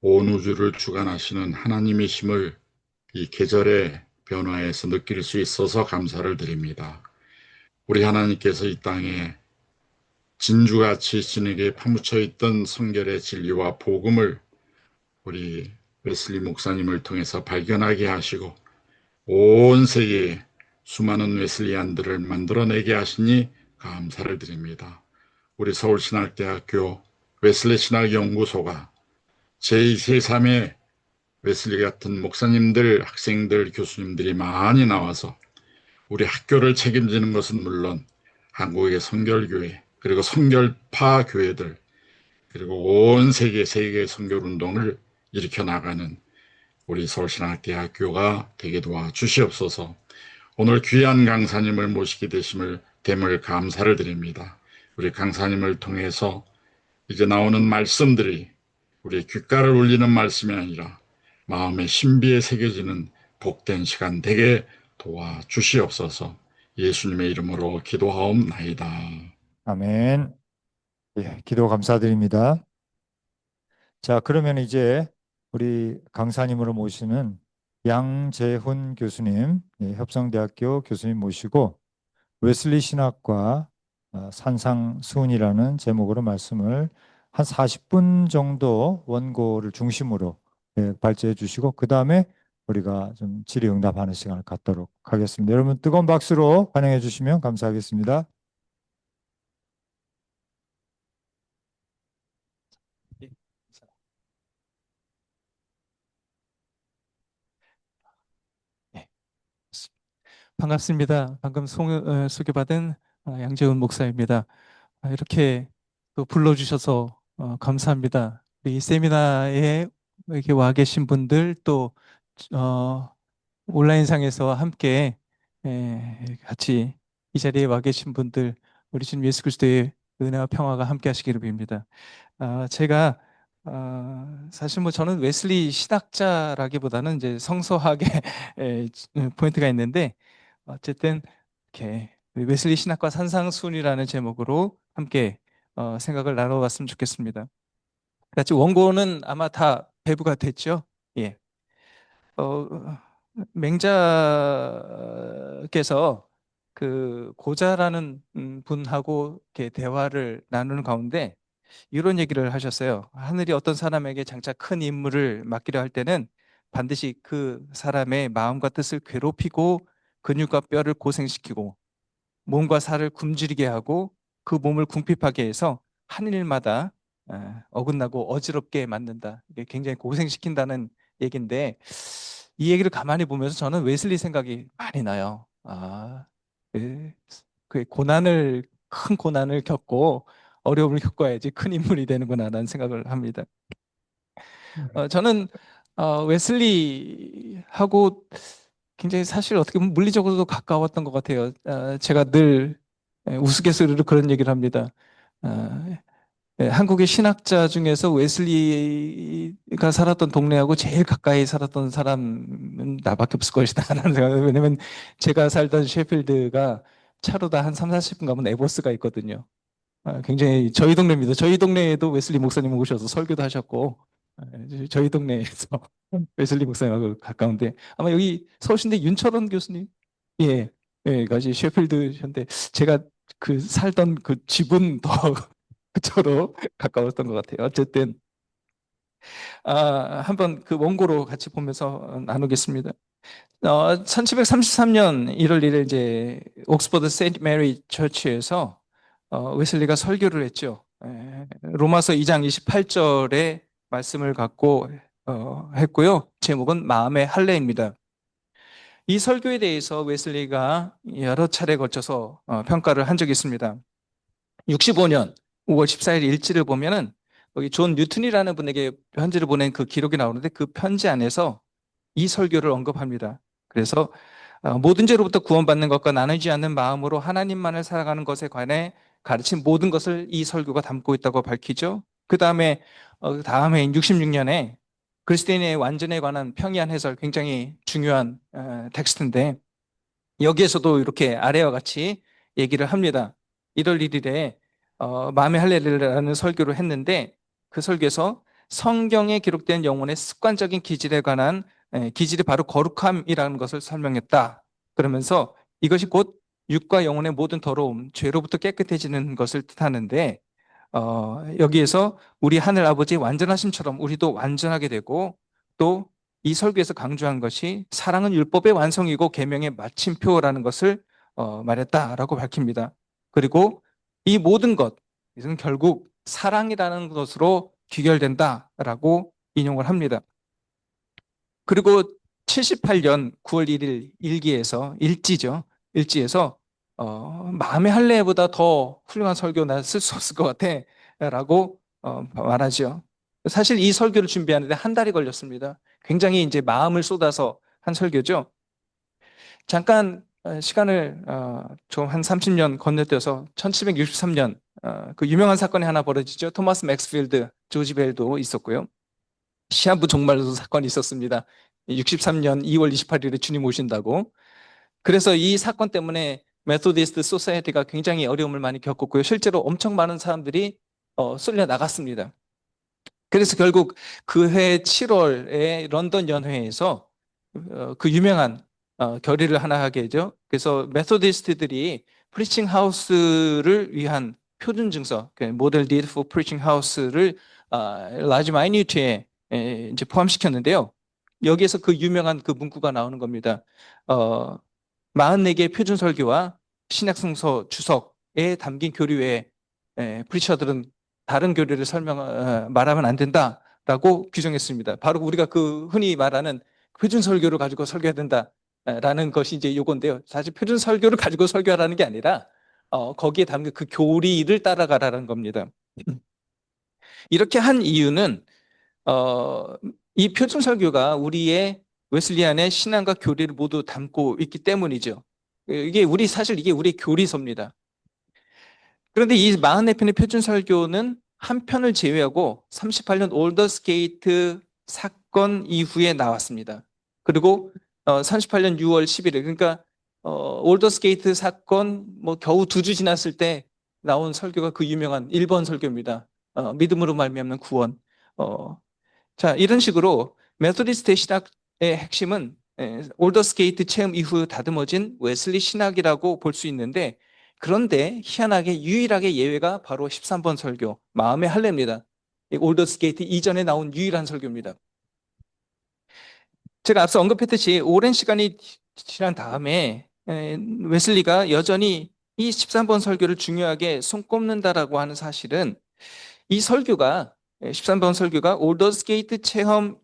온 우주를 주관하시는 하나님이심을 이 계절의 변화에서 느낄 수 있어서 감사를 드립니다. 우리 하나님께서 이 땅에 진주같이 진에게 파묻혀 있던 성결의 진리와 복음을 우리 웨슬리 목사님을 통해서 발견하게 하시고 온 세계에 수많은 웨슬리안들을 만들어내게 하시니 감사를 드립니다. 우리 서울신학대학교 웨슬리 신학연구소가 제2, 제3의 웨슬리 같은 목사님들, 학생들, 교수님들이 많이 나와서 우리 학교를 책임지는 것은 물론 한국의 성결교회, 그리고 성결파 교회들, 그리고 온 세계 성결운동을 일으켜 나가는 우리 서울신학대학교가 되게 도와주시옵소서. 오늘 귀한 강사님을 모시게 됨을 감사를 드립니다. 우리 강사님을 통해서 이제 나오는 말씀들이 우리의 귓가를 울리는 말씀이 아니라 마음의 신비에 새겨지는 복된 시간 되게 도와주시옵소서. 예수님의 이름으로 기도하옵나이다. 아멘. 예, 기도 감사드립니다. 자, 그러면 이제 우리 강사님으로 모시는 양재훈 교수님, 예, 협성대학교 교수님 모시고 웨슬리 신학과 산상수훈이라는 제목으로 말씀을 한 40분 정도 원고를 중심으로 예, 발제해 주시고 그 다음에 우리가 좀 질의응답하는 시간을 갖도록 하겠습니다. 여러분 뜨거운 박수로 환영해 주시면 감사하겠습니다. 예, 반갑습니다. 방금 소개받은 양재훈 목사입니다. 이렇게 또 불러주셔서 감사합니다. 우리 세미나에 이렇게 와 계신 분들 또 어, 온라인상에서 함께 같이 이 자리에 와 계신 분들 우리 주님 예수 그리스도의 은혜와 평화가 함께 하시기를 빕니다. 제가 사실 뭐 저는 웨슬리 신학자라기보다는 이제 성서학의 포인트가 있는데 어쨌든 이렇게 웨슬리 신학과 산상수훈이라는 제목으로 함께 생각을 나눠봤으면 좋겠습니다. 같이 원고는 아마 다 배부가 됐죠. 예. 어, 맹자께서 그 고자라는 분하고 이렇게 대화를 나누는 가운데 이런 얘기를 하셨어요. 하늘이 어떤 사람에게 장차 큰 임무를 맡기려 할 때는 반드시 그 사람의 마음과 뜻을 괴롭히고 근육과 뼈를 고생시키고 몸과 살을 굶주리게 하고 그 몸을 궁핍하게 해서 한 일마다 어긋나고 어지럽게 만든다. 이게 굉장히 고생시킨다는 얘기인데 이 얘기를 가만히 보면서 저는 웨슬리 생각이 많이 나요. 그, 그 큰 고난을 겪고 어려움을 겪어야지 큰 인물이 되는구나라는 생각을 합니다. 저는 웨슬리하고 굉장히 사실 어떻게 보면 물리적으로도 가까웠던 것 같아요. 제가 늘 우스갯소리로 그런 얘기를 합니다. 한국의 신학자 중에서 웨슬리가 살았던 동네하고 제일 가까이 살았던 사람은 나밖에 없을 것이다 라는 생각. 왜냐면 제가 살던 셰필드가 차로 다 한 3, 40분 가면 에버스가 있거든요. 굉장히 저희 동네입니다. 저희 동네에도 웨슬리 목사님 오셔서 설교도 하셨고 저희 동네에서 웨슬리 목사님하고 가까운데 아마 여기 서울신대 윤철원 교수님 예, 예, 같이 셰필드셨는데 제가 그 살던 그 집은 더 그쪽으로 가까웠던 것 같아요. 어쨌든 한번 그 원고로 같이 보면서 나누겠습니다. 1733년 1월 1일 이제 옥스퍼드 세인트 메리 처치에서 웨슬리가 설교를 했죠. 로마서 2장 28절의 말씀을 갖고 했고요. 제목은 마음의 할례입니다. 이 설교에 대해서 웨슬리가 여러 차례 걸쳐서 평가를 한 적이 있습니다. 65년 5월 14일 일지를 보면은 여기 존 뉴튼이라는 분에게 편지를 보낸 그 기록이 나오는데 그 편지 안에서 이 설교를 언급합니다. 그래서 모든 죄로부터 구원받는 것과 나누지 않는 마음으로 하나님만을 살아가는 것에 관해 가르친 모든 것을 이 설교가 담고 있다고 밝히죠. 그 다음에 다음해 66년에 그리스도인의 완전에 관한 평이한 해설 굉장히 중요한 텍스트인데 여기에서도 이렇게 아래와 같이 얘기를 합니다. 1월 1일에 마음의 할례라는 설교를 했는데 그 설교에서 성경에 기록된 영혼의 습관적인 기질에 관한 기질이 바로 거룩함이라는 것을 설명했다. 그러면서 이것이 곧 육과 영혼의 모든 더러움, 죄로부터 깨끗해지는 것을 뜻하는데 여기에서 우리 하늘 아버지 완전하심처럼 우리도 완전하게 되고 또 이 설교에서 강조한 것이 사랑은 율법의 완성이고 계명의 마침표라는 것을 말했다라고 밝힙니다. 그리고 이 모든 것은 결국 사랑이라는 것으로 귀결된다라고 인용을 합니다. 그리고 78년 9월 1일 일지죠. 일지에서 마음의 할례보다 더 훌륭한 설교 나 쓸 수 없을 것 같아 라고 말하죠. 사실 이 설교를 준비하는데 한 달이 걸렸습니다. 굉장히 이제 마음을 쏟아서 한 설교죠. 잠깐 시간을 좀 한 30년 건너뛰어서 1763년 그 유명한 사건이 하나 벌어지죠. 토마스 맥스필드, 조지 벨도 있었고요. 시한부 종말도 사건이 있었습니다. 63년 2월 28일에 주님 오신다고. 그래서 이 사건 때문에 메소디스트 소사이어티가 굉장히 어려움을 많이 겪었고요. 실제로 엄청 많은 사람들이 쏠려 나갔습니다. 그래서 결국 그 해 7월에 런던 연회에서 그 유명한 결의를 하나 하게 되죠. 그래서 메소디스트들이 프리칭 하우스를 위한 표준 증서, 모델 디드 포 프리칭 하우스를 라지 마이뉴트에 이제 포함시켰는데요. 여기에서 그 유명한 그 문구가 나오는 겁니다. 44개의 표준 설교와 신약 성서 주석에 담긴 교리 외에 프리처들은 다른 교리를 말하면 안 된다라고 규정했습니다. 바로 우리가 그 흔히 말하는 표준 설교를 가지고 설교해야 된다라는 것이 이제 요건데요. 사실 표준 설교를 가지고 설교하라는 게 아니라 거기에 담긴 그 교리를 따라가라는 겁니다. 이렇게 한 이유는 이 표준 설교가 우리의 웨슬리안의 신앙과 교리를 모두 담고 있기 때문이죠. 사실 이게 우리의 교리서입니다. 그런데 이 44편의 표준 설교는 한 편을 제외하고 38년 올더스게이트 사건 이후에 나왔습니다. 그리고 38년 6월 11일 그러니까 올더스게이트 사건 뭐 겨우 2주 지났을 때 나온 설교가 그 유명한 1번 설교입니다. 믿음으로 말미암는 구원. 자, 이런 식으로 메소디스트 신학의 핵심은 올더스게이트 체험 이후 다듬어진 웨슬리 신학이라고 볼 수 있는데 그런데 희한하게 유일하게 예외가 바로 13번 설교, 마음의 할례입니다. 올더스게이트 이전에 나온 유일한 설교입니다. 제가 앞서 언급했듯이 오랜 시간이 지난 다음에 웨슬리가 여전히 이 13번 설교를 중요하게 손꼽는다라고 하는 사실은 이 설교가 13번 설교가 올더스게이트 체험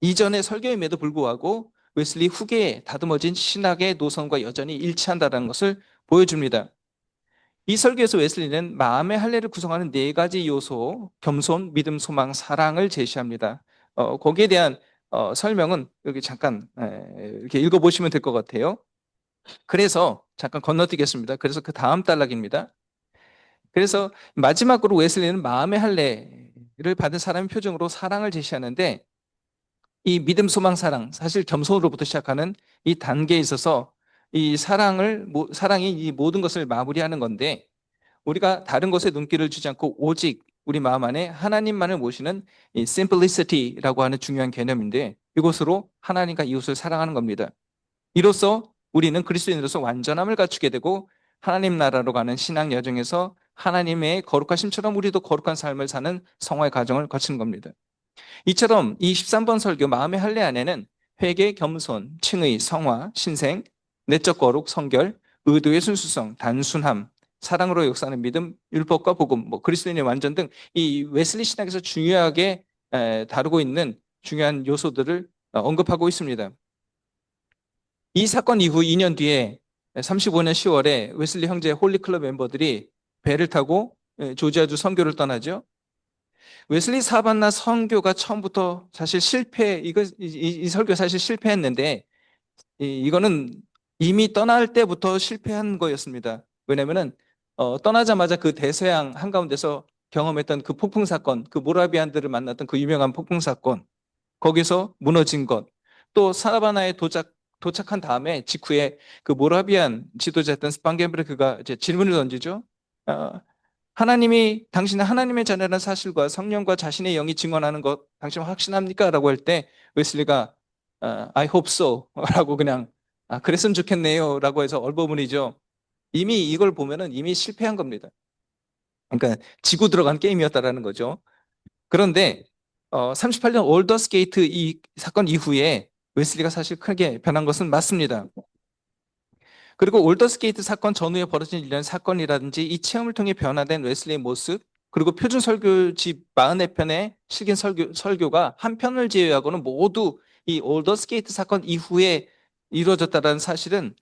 이전의 설교임에도 불구하고 웨슬리 후계에 다듬어진 신학의 노선과 여전히 일치한다는 것을 보여줍니다. 이 설교에서 웨슬리는 마음의 할례를 구성하는 4가지 요소, 겸손, 믿음, 소망, 사랑을 제시합니다. 거기에 대한 설명은 여기 잠깐 이렇게 읽어보시면 될 것 같아요. 그래서 잠깐 건너뛰겠습니다. 그래서 그 다음 단락입니다. 그래서 마지막으로 웨슬리는 마음의 할례를 받은 사람의 표정으로 사랑을 제시하는데 이 믿음, 소망, 사랑, 사실 겸손으로부터 시작하는 이 단계에 있어서 이 사랑이 이 모든 것을 마무리하는 건데 우리가 다른 것에 눈길을 주지 않고 오직 우리 마음 안에 하나님만을 모시는 이 simplicity라고 하는 중요한 개념인데 이것으로 하나님과 이웃을 사랑하는 겁니다. 이로써 우리는 그리스도인으로서 완전함을 갖추게 되고 하나님 나라로 가는 신앙 여정에서 하나님의 거룩하심처럼 우리도 거룩한 삶을 사는 성화의 과정을 거치는 겁니다. 이처럼 이 13번 설교 마음의 할례 안에는 회개, 겸손, 칭의, 성화, 신생, 내적 거룩, 성결, 의도의 순수성, 단순함, 사랑으로 역사하는 믿음, 율법과 복음, 그리스도인의 완전 등 이 웨슬리 신학에서 중요하게 다루고 있는 중요한 요소들을 언급하고 있습니다. 이 사건 이후 2년 뒤에 35년 10월에 웨슬리 형제 홀리클럽 멤버들이 배를 타고 조지아주 선교를 떠나죠. 웨슬리 사반나 선교가 처음부터 사실 이 설교 사실 실패했는데 이거는 이미 떠날 때부터 실패한 거였습니다. 왜냐면은 떠나자마자 그 대서양 한가운데서 경험했던 그 폭풍 사건, 그 모라비안들을 만났던 그 유명한 폭풍 사건, 거기서 무너진 것, 또 사바나에 도착한 다음에 직후에 그 모라비안 지도자였던 스판겐베르크가 이제 질문을 던지죠. 하나님이 당신은 하나님의 자녀라는 사실과 성령과 자신의 영이 증언하는 것 당신 확신합니까? 라고 할 때 웨슬리가 I hope so 라고 그냥 그랬으면 좋겠네요 라고 해서 얼버무리죠. 이미 이걸 보면은 이미 실패한 겁니다. 그러니까 지고 들어간 게임이었다라는 거죠. 그런데 38년 올더스 게이트 이 사건 이후에 웨슬리가 사실 크게 변한 것은 맞습니다. 그리고 올더스 게이트 사건 전후에 벌어진 일련의 사건이라든지 이 체험을 통해 변화된 웨슬리의 모습, 그리고 표준 설교집 44편의 실긴 설교가 한 편을 제외하고는 모두 이 올더스 게이트 사건 이후에 이루어졌다는 사실은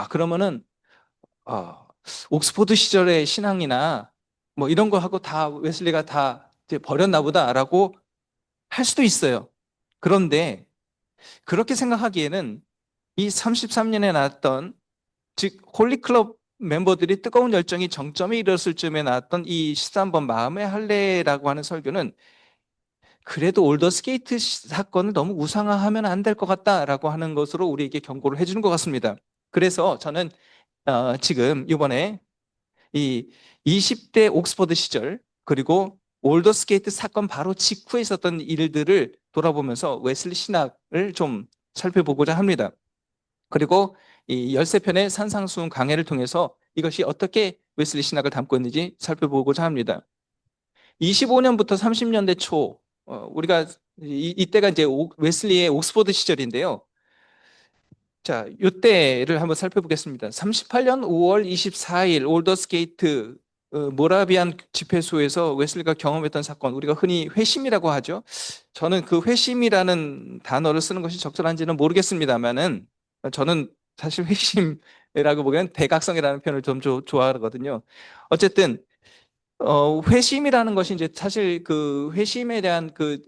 그러면은 옥스포드 시절의 신앙이나 뭐 이런 거 하고 다 웨슬리가 다 이제 버렸나 보다라고 할 수도 있어요. 그런데 그렇게 생각하기에는 이 33년에 나왔던 즉 홀리클럽 멤버들이 뜨거운 열정이 정점에 이르렀을 즈음에 나왔던 이 13번 마음의 할례라고 하는 설교는 그래도 올더스 게이트 사건을 너무 우상화하면 안 될 것 같다라고 하는 것으로 우리에게 경고를 해주는 것 같습니다. 그래서 저는 지금 이번에 이 20대 옥스퍼드 시절 그리고 올더스 게이트 사건 바로 직후에 있었던 일들을 돌아보면서 웨슬리 신학을 좀 살펴보고자 합니다. 그리고 이 13편의 산상수훈 강해를 통해서 이것이 어떻게 웨슬리 신학을 담고 있는지 살펴보고자 합니다. 25년부터 30년대 초 우리가 이때가 이제 웨슬리의 옥스퍼드 시절인데요. 자, 이때를 한번 살펴보겠습니다. 38년 5월 24일 올더스 게이트 모라비안 집회소에서 웨슬리가 경험했던 사건, 우리가 흔히 회심이라고 하죠. 저는 그 회심이라는 단어를 쓰는 것이 적절한지는 모르겠습니다만은 저는 사실 회심이라고 보기엔 대각성이라는 표현을 좀 좋아하거든요. 어쨌든 회심이라는 것이 이제 사실 그 회심에 대한 그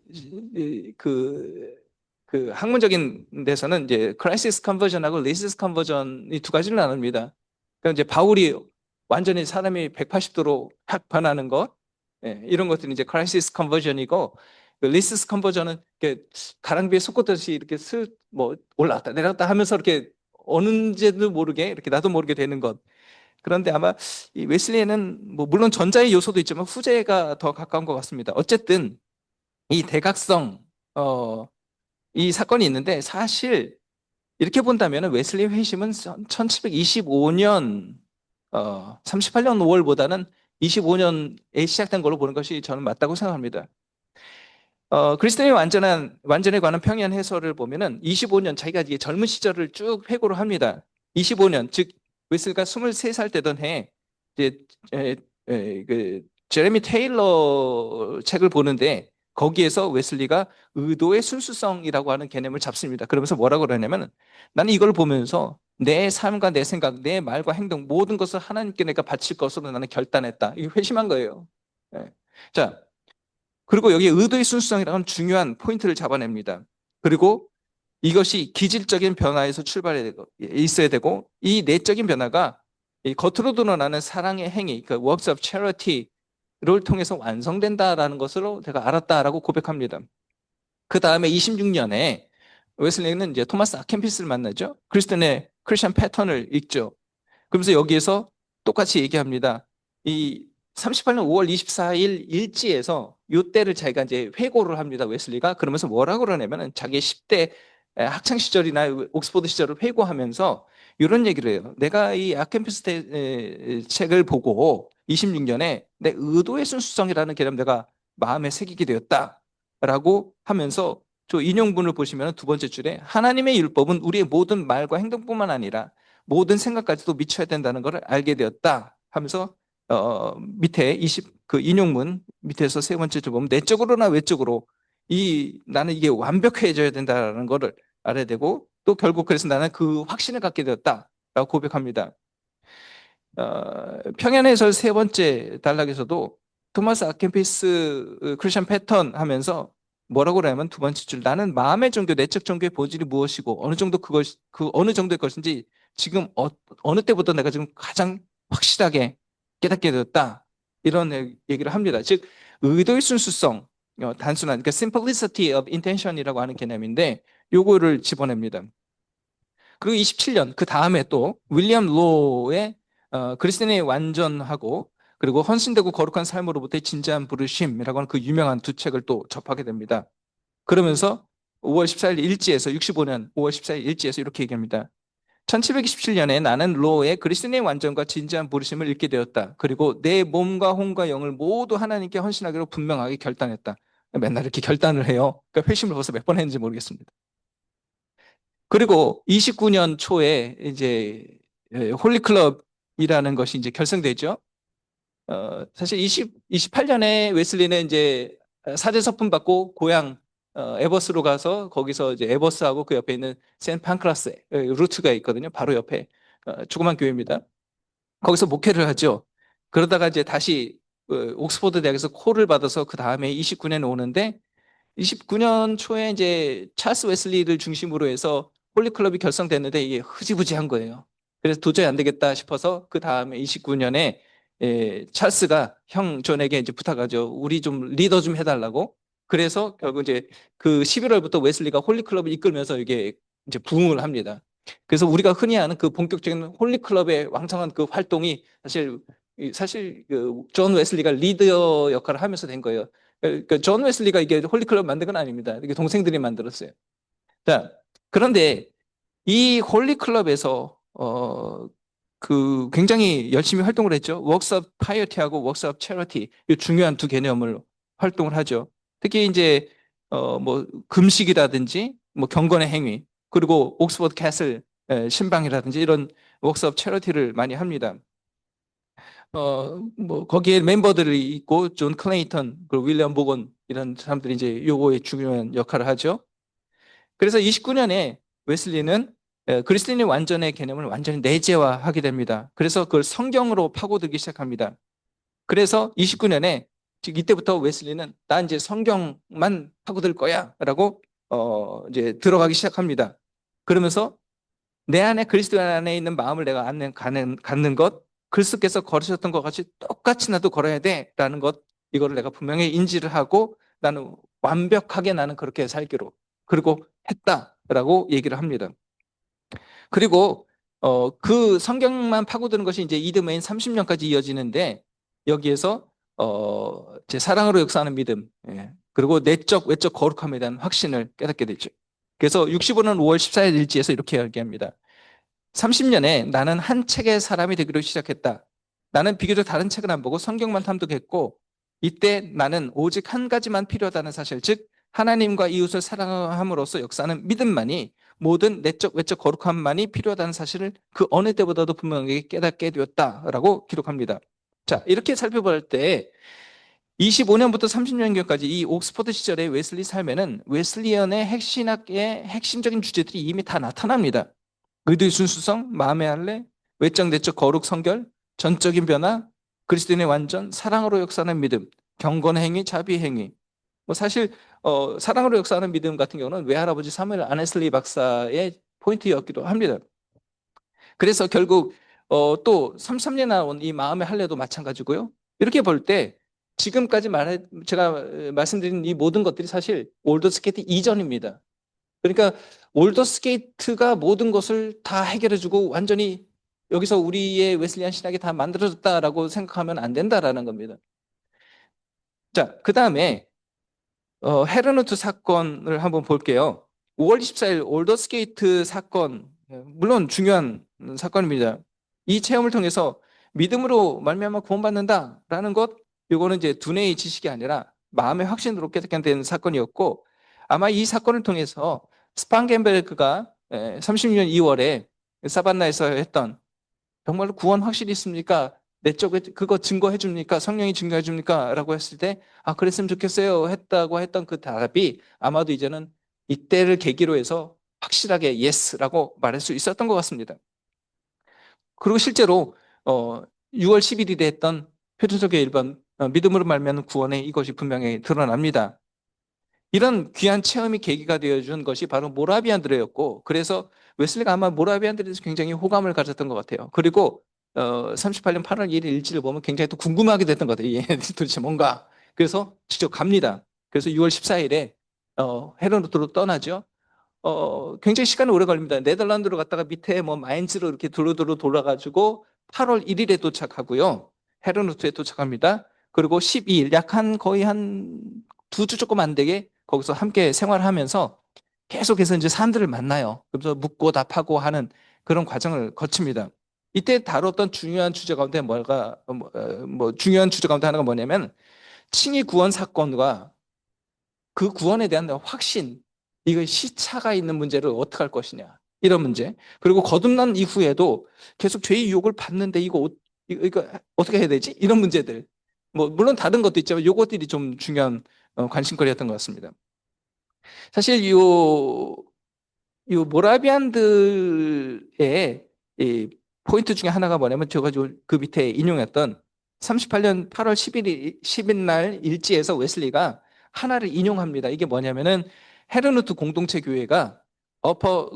학문적인 데서는 이제 크라이시스 컨버전하고 리시스 컨버전이 두 가지를 나눕니다. 그러니까 이제 바울이 완전히 사람이 180도로 확 변하는 것, 이런 것들이 이제 크라이시스 컨버전이고, 리시스 컨버전은 이렇게 가랑비에 솟구듯이 이렇게 뭐 올라갔다 내려갔다 하면서 이렇게 어느지도 모르게 이렇게 나도 모르게 되는 것. 그런데 아마 이 웨슬리에는 뭐 물론 전자의 요소도 있지만 후자가 더 가까운 것 같습니다. 어쨌든 이 대각성 이 사건이 있는데 사실 이렇게 본다면 웨슬리 회심은 1725년 38년 5월보다는 25년에 시작된 걸로 보는 것이 저는 맞다고 생각합니다. 그리스도인의 완전에 관한 평이한 해설을 보면은 25년 자기가 이제 젊은 시절을 쭉 회고를 합니다. 25년 즉 웨슬리가 23살 되던 해 이제 그 제레미 테일러 책을 보는데 거기에서 웨슬리가 의도의 순수성이라고 하는 개념을 잡습니다. 그러면서 뭐라고 그러냐면 나는 이걸 보면서 내 삶과 내 생각, 내 말과 행동 모든 것을 하나님께 내가 바칠 것으로 나는 결단했다. 이게 회심한 거예요. 자, 그리고 여기 의도의 순수성이라는 중요한 포인트를 잡아냅니다. 그리고 이것이 기질적인 변화에서 출발해 있어야 되고 이 내적인 변화가 이 겉으로 드러나는 사랑의 행위, 그 works of charity를 통해서 완성된다라는 것으로 제가 알았다라고 고백합니다. 그 다음에 26년에 웨슬리는 이제 토마스 아켄피스를 만나죠. 크리스천의 크리스천 패턴을 읽죠. 그러면서 여기에서 똑같이 얘기합니다. 이 38년 5월 24일 일지에서 이때를 자기가 이제 회고를 합니다. 웨슬리가. 그러면서 뭐라고 그러냐면은 자기 10대 학창 시절이나 옥스퍼드 시절을 회고하면서 이런 얘기를 해요. 내가 이 아켄피스 책을 보고 26년에 내 의도의 순수성이라는 개념 내가 마음에 새기게 되었다라고 하면서 저 인용문을 보시면 두 번째 줄에 하나님의 율법은 우리의 모든 말과 행동뿐만 아니라 모든 생각까지도 미쳐야 된다는 것을 알게 되었다 하면서 밑에 그 인용문 밑에서 세 번째 줄 보면 내적으로나 외적으로 나는 이게 완벽해져야 된다는 것을 알아야 되고 또 결국 그래서 나는 그 확신을 갖게 되었다라고 고백합니다. 평연해설 세 번째 단락에서도 토마스 아켄피스 크리스천 패턴 하면서 뭐라고 그러냐면 두 번째 줄 나는 마음의 종교, 내적 종교의 본질이 무엇이고 어느 정도 그 어느 정도의 것인지 지금 어느 때보다 내가 지금 가장 확실하게 깨닫게 되었다. 이런 얘기를 합니다. 즉 의도의 순수성, 단순한 그러니까 simplicity of intention이라고 하는 개념인데 요거를 집어냅니다. 그리고 27년 그 다음에 또 윌리엄 로의 그리스도인의 완전하고 그리고 헌신되고 거룩한 삶으로부터의 진지한 부르심이라고 하는 그 유명한 두 책을 또 접하게 됩니다. 그러면서 5월 14일 일지에서 65년 5월 14일 일지에서 이렇게 얘기합니다. 1727년에 나는 로의 그리스도인의 완전과 진지한 부르심을 읽게 되었다. 그리고 내 몸과 혼과 영을 모두 하나님께 헌신하기로 분명하게 결단했다. 맨날 이렇게 결단을 해요. 그러니까 회심을 벌써 몇 번 했는지 모르겠습니다. 그리고 29년 초에 이제 홀리클럽이라는 것이 이제 결성되죠. 사실 28년에 웨슬리는 이제 사제 서품 받고 고향 에버스로 가서 거기서 이제 에버스하고 그 옆에 있는 센 판크라스 루트가 있거든요. 바로 옆에 조그만 교회입니다. 거기서 목회를 하죠. 그러다가 이제 다시 옥스퍼드 대학에서 콜을 받아서 그 다음에 29년에 오는데 29년 초에 이제 찰스 웨슬리를 중심으로 해서 홀리클럽이 결성됐는데 이게 흐지부지한 거예요. 그래서 도저히 안 되겠다 싶어서 그 다음에 29년에 찰스가 형 존에게 이제 부탁하죠. 우리 좀 리더 좀 해달라고. 그래서 결국 이제 그 11월부터 웨슬리가 홀리클럽을 이끌면서 이게 이제 부흥을 합니다. 그래서 우리가 흔히 아는 그 본격적인 홀리클럽의 왕성한 그 활동이 사실 그 존 웨슬리가 리더 역할을 하면서 된 거예요. 그러니까 존 웨슬리가 이게 홀리클럽 만든 건 아닙니다. 이게 동생들이 만들었어요. 자, 그런데 이 홀리클럽에서 그 굉장히 열심히 활동을 했죠. Works of Piety하고 Works of Charity 이 중요한 두 개념을 활동을 하죠. 특히 이제 뭐 금식이라든지 뭐 경건의 행위 그리고 옥스퍼드 캐슬 신방이라든지 이런 Works of Charity를 많이 합니다. 뭐 거기에 멤버들이 있고 존 클레이턴 그리고 윌리엄 보건 이런 사람들이 이제 요거에 중요한 역할을 하죠. 그래서 29년에 웨슬리는 그리스도인의 완전의 개념을 완전히 내재화하게 됩니다. 그래서 그걸 성경으로 파고들기 시작합니다. 그래서 29년에 즉 이때부터 웨슬리는 나 이제 성경만 파고들 거야라고 이제 들어가기 시작합니다. 그러면서 내 안에 그리스도 안에 있는 마음을 내가 갖는 것, 그리스도께서 걸으셨던 것 같이 똑같이 나도 걸어야 돼라는 것, 이거를 내가 분명히 인지를 하고 나는 완벽하게 나는 그렇게 살기로 그리고 했다라고 얘기를 합니다. 그리고 그 성경만 파고드는 것이 이제 이듬해인 30년까지 이어지는데 여기에서 제 사랑으로 역사하는 믿음, 그리고 내적 외적 거룩함에 대한 확신을 깨닫게 되죠. 그래서 65년 5월 14일 일지에서 이렇게 이야기합니다. 30년에 나는 한 책의 사람이 되기로 시작했다. 나는 비교적 다른 책은 안 보고 성경만 탐독했고 이때 나는 오직 한 가지만 필요하다는 사실, 즉 하나님과 이웃을 사랑함으로써 역사하는 믿음만이 모든 내적 외적 거룩함만이 필요하다는 사실을 그 어느 때보다도 분명하게 깨닫게 되었다라고 기록합니다. 자, 이렇게 살펴볼 때 25년부터 30년경까지 이 옥스퍼드 시절의 웨슬리 삶에는 웨슬리언의 핵신학의 핵심적인 주제들이 이미 다 나타납니다. 의도의 순수성, 마음의 할례, 외적 내적 거룩 성결, 전적인 변화, 그리스도인의 완전, 사랑으로 역사하는 믿음, 경건 행위, 자비 행위. 뭐 사실 사랑으로 역사하는 믿음 같은 경우는 외할아버지 사무엘 아네슬리 박사의 포인트였기도 합니다. 그래서 결국 또 33년에 나온 이 마음의 할례도 마찬가지고요. 이렇게 볼 때 지금까지 제가 말씀드린 이 모든 것들이 사실 올더스케이트 이전입니다. 그러니까 올더스케이트가 모든 것을 다 해결해주고 완전히 여기서 우리의 웨슬리안 신학이 다 만들어졌다라고 생각하면 안 된다라는 겁니다. 자, 그 다음에 헤르누트 사건을 한번 볼게요. 5월 24일 올더스게이트 사건, 물론 중요한 사건입니다. 이 체험을 통해서 믿음으로 말미암아 구원받는다라는 것, 이거는 이제 두뇌의 지식이 아니라 마음의 확신으로 깨닫게 된 사건이었고, 아마 이 사건을 통해서 스판겐베르크가 36년 2월에 사반나에서 했던 정말로 구원 확실히 있습니까? 내적에 그거 증거해 줍니까? 성령이 증거해 줍니까? 라고 했을 때 그랬으면 좋겠어요 했다고 했던 그 답이 아마도 이제는 이때를 계기로 해서 확실하게 예스라고 말할 수 있었던 것 같습니다. 그리고 실제로 6월 11일에 했던 표준석의 1번 믿음으로 말미암는 구원에 이것이 분명히 드러납니다. 이런 귀한 체험이 계기가 되어준 것이 바로 모라비안들이었고, 그래서 웨슬리가 아마 모라비안들에 대해서 굉장히 호감을 가졌던 것 같아요. 그리고 38년 8월 1일 일지를 보면 굉장히 또 궁금하게 됐던 것 같아요. 얘 도대체 뭔가. 그래서 직접 갑니다. 그래서 6월 14일에 헤르누트로 떠나죠. 굉장히 시간이 오래 걸립니다. 네덜란드로 갔다가 밑에 뭐 마인츠로 이렇게 두루두루 돌아가지고 8월 1일에 도착하고요. 헤르누트에 도착합니다. 그리고 12일, 약 거의 한 2주 조금 안 되게 거기서 함께 생활하면서 계속해서 이제 사람들을 만나요. 그래서 묻고 답하고 하는 그런 과정을 거칩니다. 이때 다뤘던 중요한 주제 가운데 중요한 주제 가운데 하나가 뭐냐면 칭의 구원 사건과 그 구원에 대한 확신, 이거 시차가 있는 문제를 어떻게 할 것이냐, 이런 문제. 그리고 거듭난 이후에도 계속 죄의 유혹을 받는데 이거 어떻게 해야 되지? 이런 문제들. 물론 다른 것도 있지만 이것들이 좀 중요한 관심거리였던 것 같습니다. 사실 이 모라비안들의 이 포인트 중에 하나가 뭐냐면 제가 그 밑에 인용했던 38년 8월 10일 날 일지에서 웨슬리가 하나를 인용합니다. 이게 뭐냐면은 헤르누트 공동체 교회가 어퍼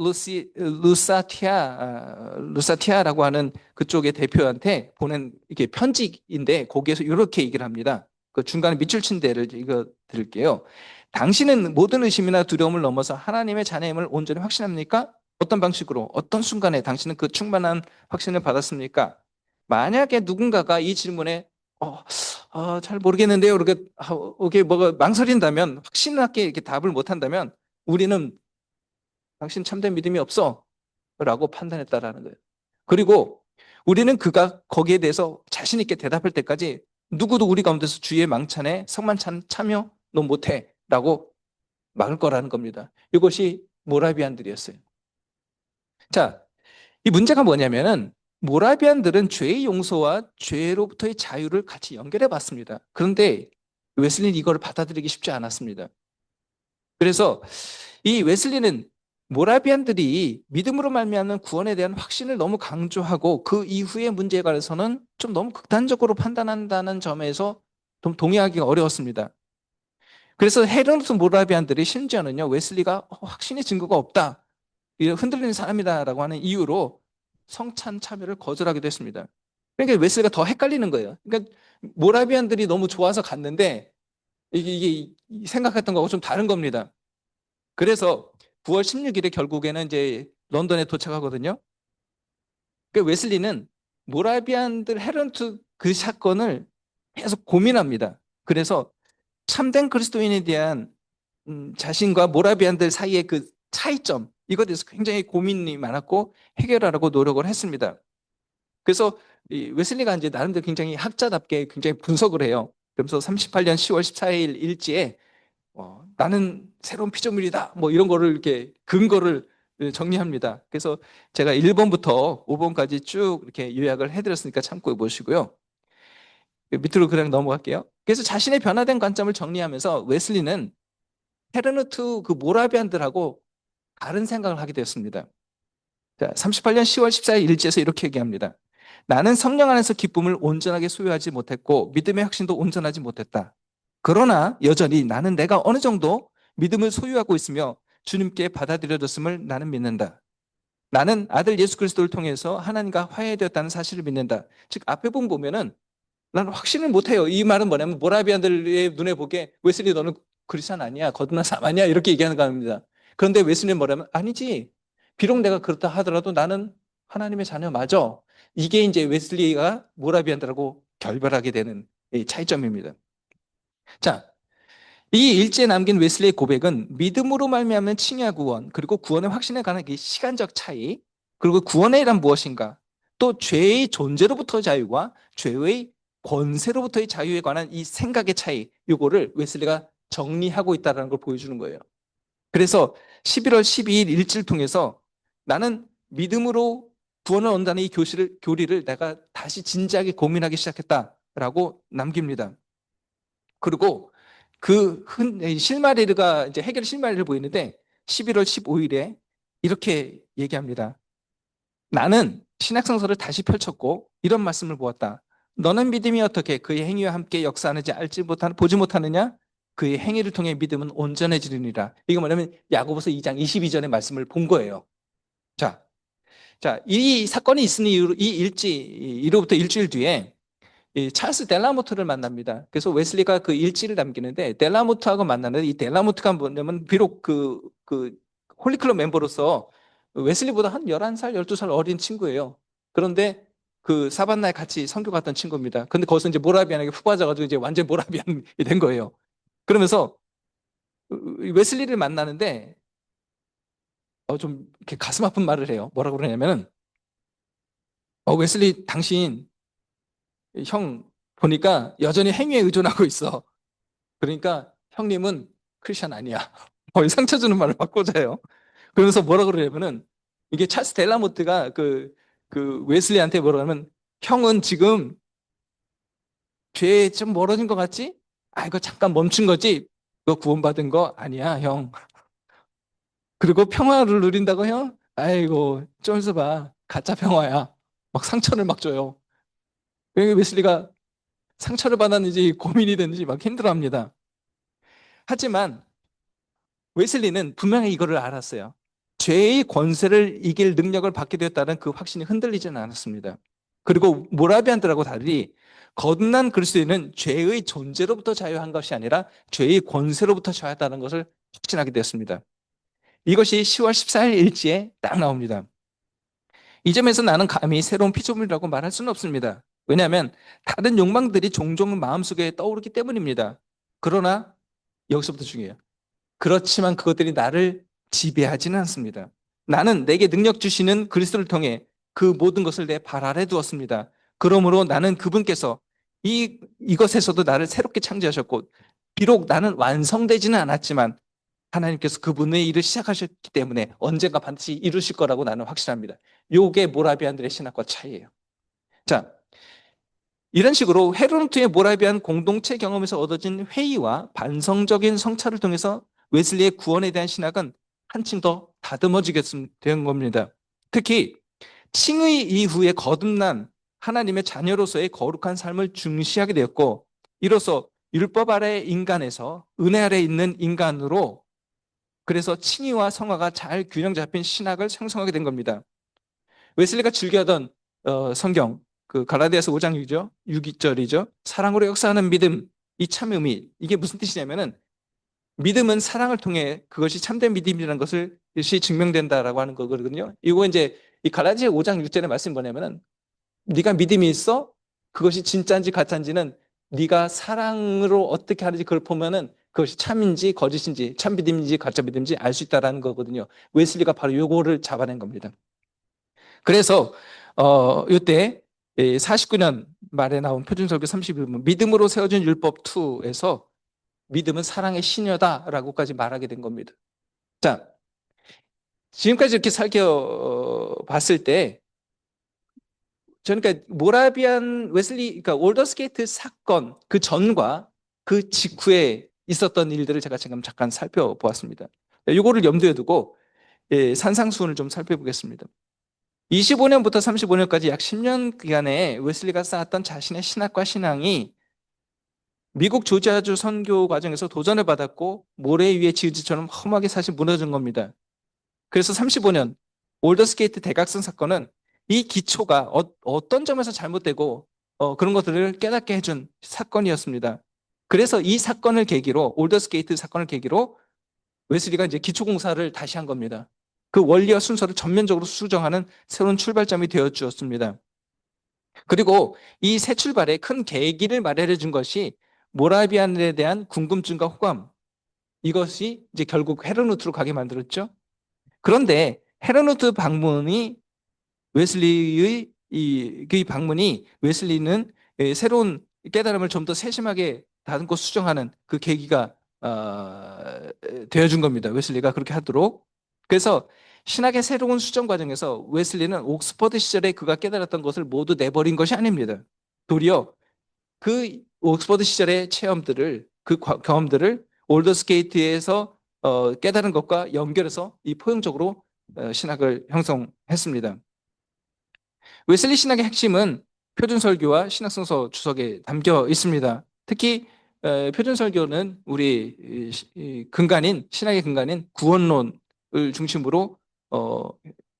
루사티아라고 하는 그쪽의 대표한테 보낸 이게 편지인데 거기에서 이렇게 얘기를 합니다. 그 중간에 밑줄 친 데를 이거 드릴게요. 당신은 모든 의심이나 두려움을 넘어서 하나님의 자녀임을 온전히 확신합니까? 어떤 방식으로, 어떤 순간에 당신은 그 충만한 확신을 받았습니까? 만약에 누군가가 이 질문에 잘 모르겠는데요. 이렇게 뭐가 망설인다면, 확신하게 이렇게 답을 못한다면 우리는 당신 참된 믿음이 없어 라고 판단했다라는 거예요. 그리고 우리는 그가 거기에 대해서 자신 있게 대답할 때까지 누구도 우리 가운데서 주의 망찬에 성만찬 참여 너 못해 라고 막을 거라는 겁니다. 이것이 모라비안들이었어요. 자, 이 문제가 뭐냐면은 모라비안들은 죄의 용서와 죄로부터의 자유를 같이 연결해 봤습니다. 그런데 웨슬리는 이걸 받아들이기 쉽지 않았습니다. 그래서 이 웨슬리는 모라비안들이 믿음으로 말미암는 구원에 대한 확신을 너무 강조하고 그 이후의 문제에 관해서는 좀 너무 극단적으로 판단한다는 점에서 좀 동의하기가 어려웠습니다. 그래서 헤르누트 모라비안들이 심지어는요, 웨슬리가 확신의 증거가 없다, 흔들리는 사람이다라고 하는 이유로 성찬 참여를 거절하기도 했습니다. 그러니까 웨슬리가 더 헷갈리는 거예요. 그러니까 모라비안들이 너무 좋아서 갔는데 이게 생각했던 거하고 좀 다른 겁니다. 그래서 9월 16일에 결국에는 이제 런던에 도착하거든요. 그 웨슬리는 모라비안들 헤르누트 그 사건을 계속 고민합니다. 그래서 참된 그리스도인에 대한 자신과 모라비안들 사이의 그 차이점, 이것에 대해서 굉장히 고민이 많았고 해결하려고 노력을 했습니다. 그래서 이 웨슬리가 이제 나름대로 굉장히 학자답게 굉장히 분석을 해요. 그래서 38년 10월 14일 일지에 나는 새로운 피조물이다, 이런 거를 이렇게 근거를 정리합니다. 그래서 제가 1번부터 5번까지 쭉 이렇게 요약을 해드렸으니까 참고해 보시고요. 밑으로 그냥 넘어갈게요. 그래서 자신의 변화된 관점을 정리하면서 웨슬리는 헤르누트 그 모라비안들하고 다른 생각을 하게 되었습니다. 자, 38년 10월 14일 일지에서 이렇게 얘기합니다. 나는 성령 안에서 기쁨을 온전하게 소유하지 못했고 믿음의 확신도 온전하지 못했다. 그러나 여전히 나는 내가 어느 정도 믿음을 소유하고 있으며 주님께 받아들여졌음을 나는 믿는다. 나는 아들 예수 그리스도를 통해서 하나님과 화해되었다는 사실을 믿는다. 즉 앞에 보면은 나는 확신을 못해요. 이 말은 뭐냐면 모라비안들의 눈에 보기에 웨슬리 너는 크리스찬 아니야, 거듭난 사람 아니야, 이렇게 얘기하는 겁니다. 그런데 웨슬리는 뭐냐면 아니지, 비록 내가 그렇다 하더라도 나는 하나님의 자녀 맞아. 이게 이제 웨슬리가 모라비안들하고 결별하게 되는 이 차이점입니다. 자, 이 일지에 남긴 웨슬리의 고백은 믿음으로 말미암는 칭의와 구원, 그리고 구원의 확신에 관한 이 시간적 차이, 그리고 구원의 일은 무엇인가, 또 죄의 존재로부터의 자유와 죄의 권세로부터의 자유에 관한 이 생각의 차이, 이거를 웨슬리가 정리하고 있다는 걸 보여주는 거예요. 그래서 11월 12일 일지를 통해서 나는 믿음으로 구원을 얻는다는 이 교리를 내가 다시 진지하게 고민하기 시작했다라고 남깁니다. 그리고 실마리가 이제 해결 실마리를 보이는데 11월 15일에 이렇게 얘기합니다. 나는 신약성서를 다시 펼쳤고 이런 말씀을 보았다. 너는 믿음이 어떻게 그의 행위와 함께 역사하는지 보지 못하느냐? 그의 행위를 통해 믿음은 온전해지느니라. 이게 뭐냐면 야고보서 2장 22절의 말씀을 본 거예요. 자, 이 사건이 있으니 이로부터 일주일 뒤에 이 찰스 델라모트를 만납니다. 그래서 웨슬리가 그 일지를 남기는데 델라모트하고 만나는데 이 델라모트가 뭐냐면 비록 그 홀리클럽 멤버로서 웨슬리보다 한 11살, 12살 어린 친구예요. 그런데 그 사반나에 같이 선교 갔던 친구입니다. 근데 거기서 이제 모라비안에게 훅 빠져가지고 이제 완전 모라비안이 된 거예요. 그러면서 웨슬리를 만나는데 좀 이렇게 가슴 아픈 말을 해요. 뭐라고 그러냐면은 웨슬리 당신 형 보니까 여전히 행위에 의존하고 있어. 그러니까 형님은 크리스천 아니야. 상처 주는 말을 바꿔서 해요. 그러면서 뭐라 그러냐면은 이게 찰스 델라모트가 그 웨슬리한테 뭐라 하면 형은 지금 죄에 좀 멀어진 것 같지? 이거 잠깐 멈춘 거지? 그거 구원받은 거 아니야, 형. 그리고 평화를 누린다고 형? 아이고, 좀 있어봐. 가짜 평화야. 막 상처를 막 줘요. 그러니까 웨슬리가 상처를 받았는지 고민이 됐는지 막 힘들어합니다. 하지만 웨슬리는 분명히 이거를 알았어요. 죄의 권세를 이길 능력을 받게 되었다는 그 확신이 흔들리지는 않았습니다. 그리고 모라비안들하고 달리 거듭난 그리스도인은 죄의 존재로부터 자유한 것이 아니라 죄의 권세로부터 자유하다는 것을 확신하게 되었습니다. 이것이 10월 14일 일지에 딱 나옵니다. 이 점에서 나는 감히 새로운 피조물이라고 말할 수는 없습니다. 왜냐하면 다른 욕망들이 종종 마음속에 떠오르기 때문입니다. 그러나 여기서부터 중요해요. 그렇지만 그것들이 나를 지배하지는 않습니다. 나는 내게 능력 주시는 그리스도를 통해 그 모든 것을 내 발 아래 두었습니다. 그러므로 나는 그분께서 이것에서도 나를 새롭게 창조하셨고 비록 나는 완성되지는 않았지만 하나님께서 그분의 일을 시작하셨기 때문에 언젠가 반드시 이루실 거라고 나는 확신합니다. 요게 모라비안들의 신학과 차이예요. 자, 이런 식으로 헤르노트의 모라비안 공동체 경험에서 얻어진 회의와 반성적인 성찰을 통해서 웨슬리의 구원에 대한 신학은 한층 더 다듬어지게 된 겁니다. 특히 칭의 이후에 거듭난 하나님의 자녀로서의 거룩한 삶을 중시하게 되었고 이로써 율법 아래 인간에서 은혜 아래 있는 인간으로 그래서 칭의와 성화가 잘 균형 잡힌 신학을 형성하게 된 겁니다. 웨슬리가 즐겨하던 성경 그 갈라디아서 5장 6절이죠. 사랑으로 역사하는 믿음, 이 참 의미 이게 무슨 뜻이냐면은 믿음은 사랑을 통해 그것이 참된 믿음이라는 것을 증명된다라고 하는 거거든요. 이거 이제 이 갈라디아 5장 6절의 말씀이 뭐냐면은 네가 믿음이 있어? 그것이 진짜인지 가짜인지는 네가 사랑으로 어떻게 하는지 그걸 보면은 그것이 참인지 거짓인지 참 믿음인지 가짜 믿음인지 알 수 있다라는 거거든요. 웨슬리가 바로 요거를 잡아낸 겁니다. 그래서 이때 49년 말에 나온 표준설교 31문 믿음으로 세워진 율법 2에서 믿음은 사랑의 시녀다라고까지 말하게 된 겁니다. 자, 지금까지 이렇게 살펴봤을 때 저는 그러니까 모라비안 웨슬리 그러니까 올더스게이트 사건 그 전과 그 직후에 있었던 일들을 제가 지금 잠깐 살펴보았습니다. 이거를 염두에 두고 산상수훈을 좀 살펴보겠습니다. 25년부터 35년까지 약 10년 기간에 웨슬리가 쌓았던 자신의 신학과 신앙이 미국 조지아주 선교 과정에서 도전을 받았고 모래 위에 지으지처럼 험하게 사실 무너진 겁니다. 그래서 35년 올더스게이트 대각선 사건은 이 기초가 어떤 점에서 잘못되고 그런 것들을 깨닫게 해준 사건이었습니다. 그래서 이 사건을 계기로 올더스게이트 사건을 계기로 웨슬리가 이제 기초공사를 다시 한 겁니다. 그 원리와 순서를 전면적으로 수정하는 새로운 출발점이 되어 주었습니다. 그리고 이 새 출발에 큰 계기를 마련해 준 것이 모라비안에 대한 궁금증과 호감 이것이 이제 결국 헤르노트로 가게 만들었죠. 그런데 헤르노트 방문이 웨슬리의 그 방문이 웨슬리는 새로운 깨달음을 좀 더 세심하게 다듬고 수정하는 그 계기가 되어준 겁니다. 웨슬리가 그렇게 하도록. 그래서 신학의 새로운 수정 과정에서 웨슬리는 옥스퍼드 시절에 그가 깨달았던 것을 모두 내버린 것이 아닙니다. 도리어 그 옥스퍼드 시절의 체험들을 그 경험들을 올더스게이트에서 깨달은 것과 연결해서 이 포용적으로 신학을 형성했습니다. 웨슬리 신학의 핵심은 표준설교와 신학성서 주석에 담겨 있습니다. 특히 표준설교는 우리 근간인 신학의 근간인 구원론을 중심으로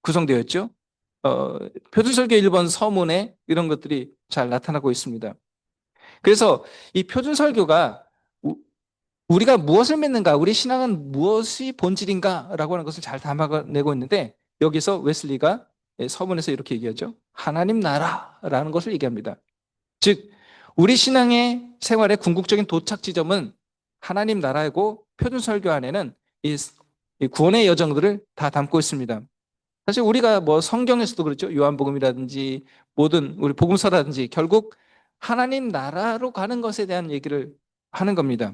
구성되었죠. 표준설교 1번 서문에 이런 것들이 잘 나타나고 있습니다. 그래서 이 표준설교가 우리가 무엇을 믿는가, 우리 신앙은 무엇이 본질인가라고 하는 것을 잘 담아내고 있는데 여기서 웨슬리가 서문에서 이렇게 얘기하죠. 하나님 나라라는 것을 얘기합니다. 즉 우리 신앙의 생활의 궁극적인 도착 지점은 하나님 나라이고 표준설교 안에는 이 구원의 여정들을 다 담고 있습니다. 사실 우리가 뭐 성경에서도 그렇죠. 요한복음이라든지 모든 우리 복음서라든지 결국 하나님 나라로 가는 것에 대한 얘기를 하는 겁니다.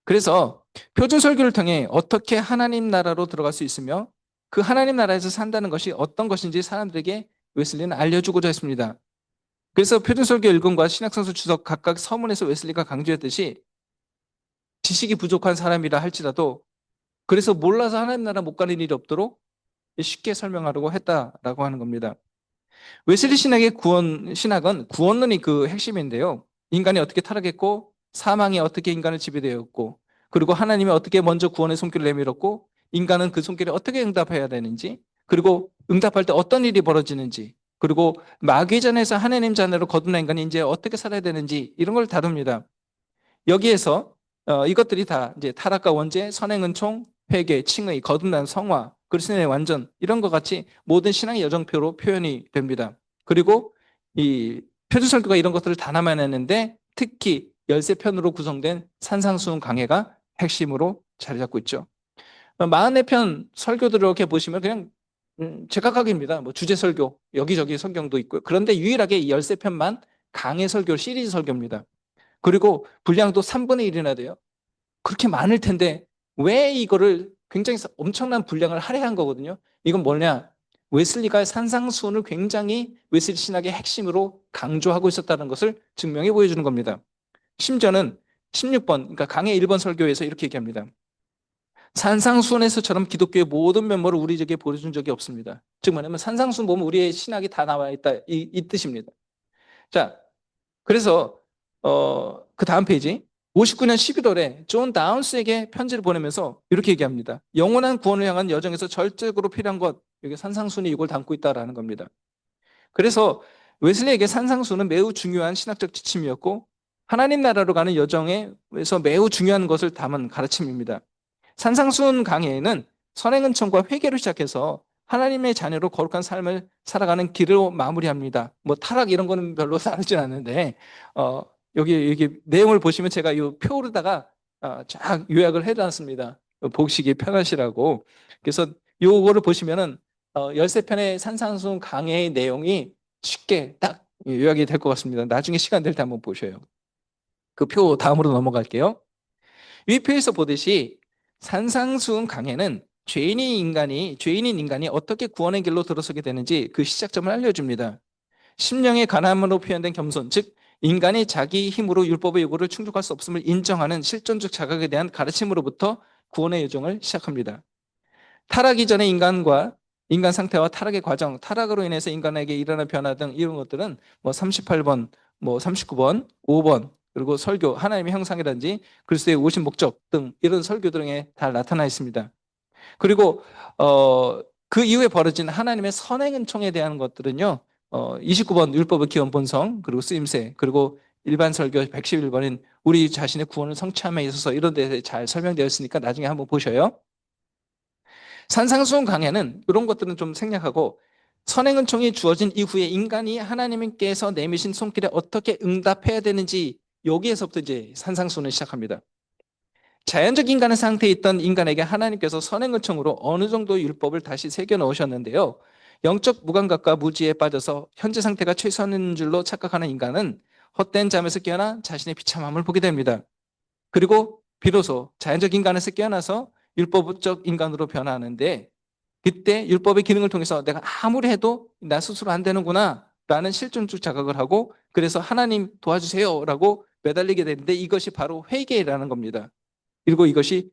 그래서 표준설교를 통해 어떻게 하나님 나라로 들어갈 수 있으며 그 하나님 나라에서 산다는 것이 어떤 것인지 사람들에게 웨슬리는 알려주고자 했습니다. 그래서 표준설교 일권과 신약성서 주석 각각 서문에서 웨슬리가 강조했듯이 지식이 부족한 사람이라 할지라도 그래서 몰라서 하나님 나라 못 가는 일이 없도록 쉽게 설명하려고 했다라고 하는 겁니다. 웨슬리 신학은 구원론이 그 핵심인데요. 인간이 어떻게 타락했고 사망이 어떻게 인간을 지배되었고 그리고 하나님이 어떻게 먼저 구원의 손길을 내밀었고 인간은 그 손길에 어떻게 응답해야 되는지 그리고 응답할 때 어떤 일이 벌어지는지 그리고 마귀전에서 하나님 자녀로 거듭난 인간이 이제 어떻게 살아야 되는지 이런 걸 다룹니다. 여기에서 이것들이 다 이제 타락과 원죄, 선행은총, 회개, 칭의, 거듭난 성화, 그리스도의 완전 이런 것 같이 모든 신앙의 여정표로 표현이 됩니다. 그리고 이 표준설교가 이런 것들을 다 남아냈는데 특히 13편으로 구성된 산상수훈 강해가 핵심으로 자리 잡고 있죠. 44편 설교들을 이렇게 보시면 그냥 제각각입니다. 뭐 주제 설교 여기저기 성경도 있고요. 그런데 유일하게 이 13편만 강해 설교 시리즈 설교입니다. 그리고 분량도 3분의 1이나 돼요. 그렇게 많을 텐데 왜 이거를 굉장히 엄청난 분량을 할애한 거거든요. 이건 뭐냐? 웨슬리가 산상수훈을 굉장히 웨슬리 신학의 핵심으로 강조하고 있었다는 것을 증명해 보여주는 겁니다. 심지어는 16번, 그러니까 강해 1번 설교에서 이렇게 얘기합니다. 산상수훈에서처럼 기독교의 모든 면모를 우리에게 보여준 적이 없습니다. 즉 뭐냐면 산상수훈 보면 우리의 신학이 다 나와 있다 이 뜻입니다. 자, 그래서 그 다음 페이지 59년 11월에 존 다운스에게 편지를 보내면서 이렇게 얘기합니다. 영원한 구원을 향한 여정에서 절대적으로 필요한 것 여기 산상수훈이 이걸 담고 있다라는 겁니다. 그래서 웨슬리에게 산상수훈은 매우 중요한 신학적 지침이었고 하나님 나라로 가는 여정에서 매우 중요한 것을 담은 가르침입니다. 산상수훈 강해에는 선행은총과 회개를 시작해서 하나님의 자녀로 거룩한 삶을 살아가는 길을 마무리합니다. 뭐 타락 이런 거는 별로 다르진 않는데 여기 내용을 보시면 제가 이 표로다가 쫙 요약을 해놨습니다. 보시기 편하시라고. 그래서 요거를 보시면은 13편의 산상수훈 강해의 내용이 쉽게 딱 요약이 될 것 같습니다. 나중에 시간 될 때 한번 보셔요. 그 표 다음으로 넘어갈게요. 이 표에서 보듯이 산상수훈 강해는 죄인인 인간이 어떻게 구원의 길로 들어서게 되는지 그 시작점을 알려줍니다. 심령의 가난함으로 표현된 겸손, 즉 인간이 자기 힘으로 율법의 요구를 충족할 수 없음을 인정하는 실존적 자각에 대한 가르침으로부터 구원의 여정을 시작합니다. 타락 이전의 인간 상태와 타락의 과정, 타락으로 인해서 인간에게 일어난 변화 등 이런 것들은 뭐 38번, 뭐 39번, 5번 그리고 설교, 하나님의 형상이라든지 그리스도의 오신 목적 등 이런 설교 등에 다 나타나 있습니다. 그리고 그 이후에 벌어진 하나님의 선행은총에 대한 것들은요. 29번 율법의 기원 본성 그리고 쓰임새 그리고 일반 설교 111번인 우리 자신의 구원을 성취함에 있어서 이런 데에 잘 설명되어 있으니까 나중에 한번 보셔요. 산상수훈 강해는 이런 것들은 좀 생략하고 선행은총이 주어진 이후에 인간이 하나님께서 내미신 손길에 어떻게 응답해야 되는지 여기에서부터 이제 산상수훈을 시작합니다. 자연적 인간의 상태에 있던 인간에게 하나님께서 선행은총으로 어느 정도 율법을 다시 새겨 넣으셨는데요. 영적 무감각과 무지에 빠져서 현재 상태가 최선인 줄로 착각하는 인간은 헛된 잠에서 깨어나 자신의 비참함을 보게 됩니다. 그리고 비로소 자연적 인간에서 깨어나서 율법적 인간으로 변화하는데 그때 율법의 기능을 통해서 내가 아무리 해도 나 스스로 안 되는구나 라는 실존적 자각을 하고 그래서 하나님 도와주세요 라고 매달리게 되는데 이것이 바로 회개라는 겁니다. 그리고 이것이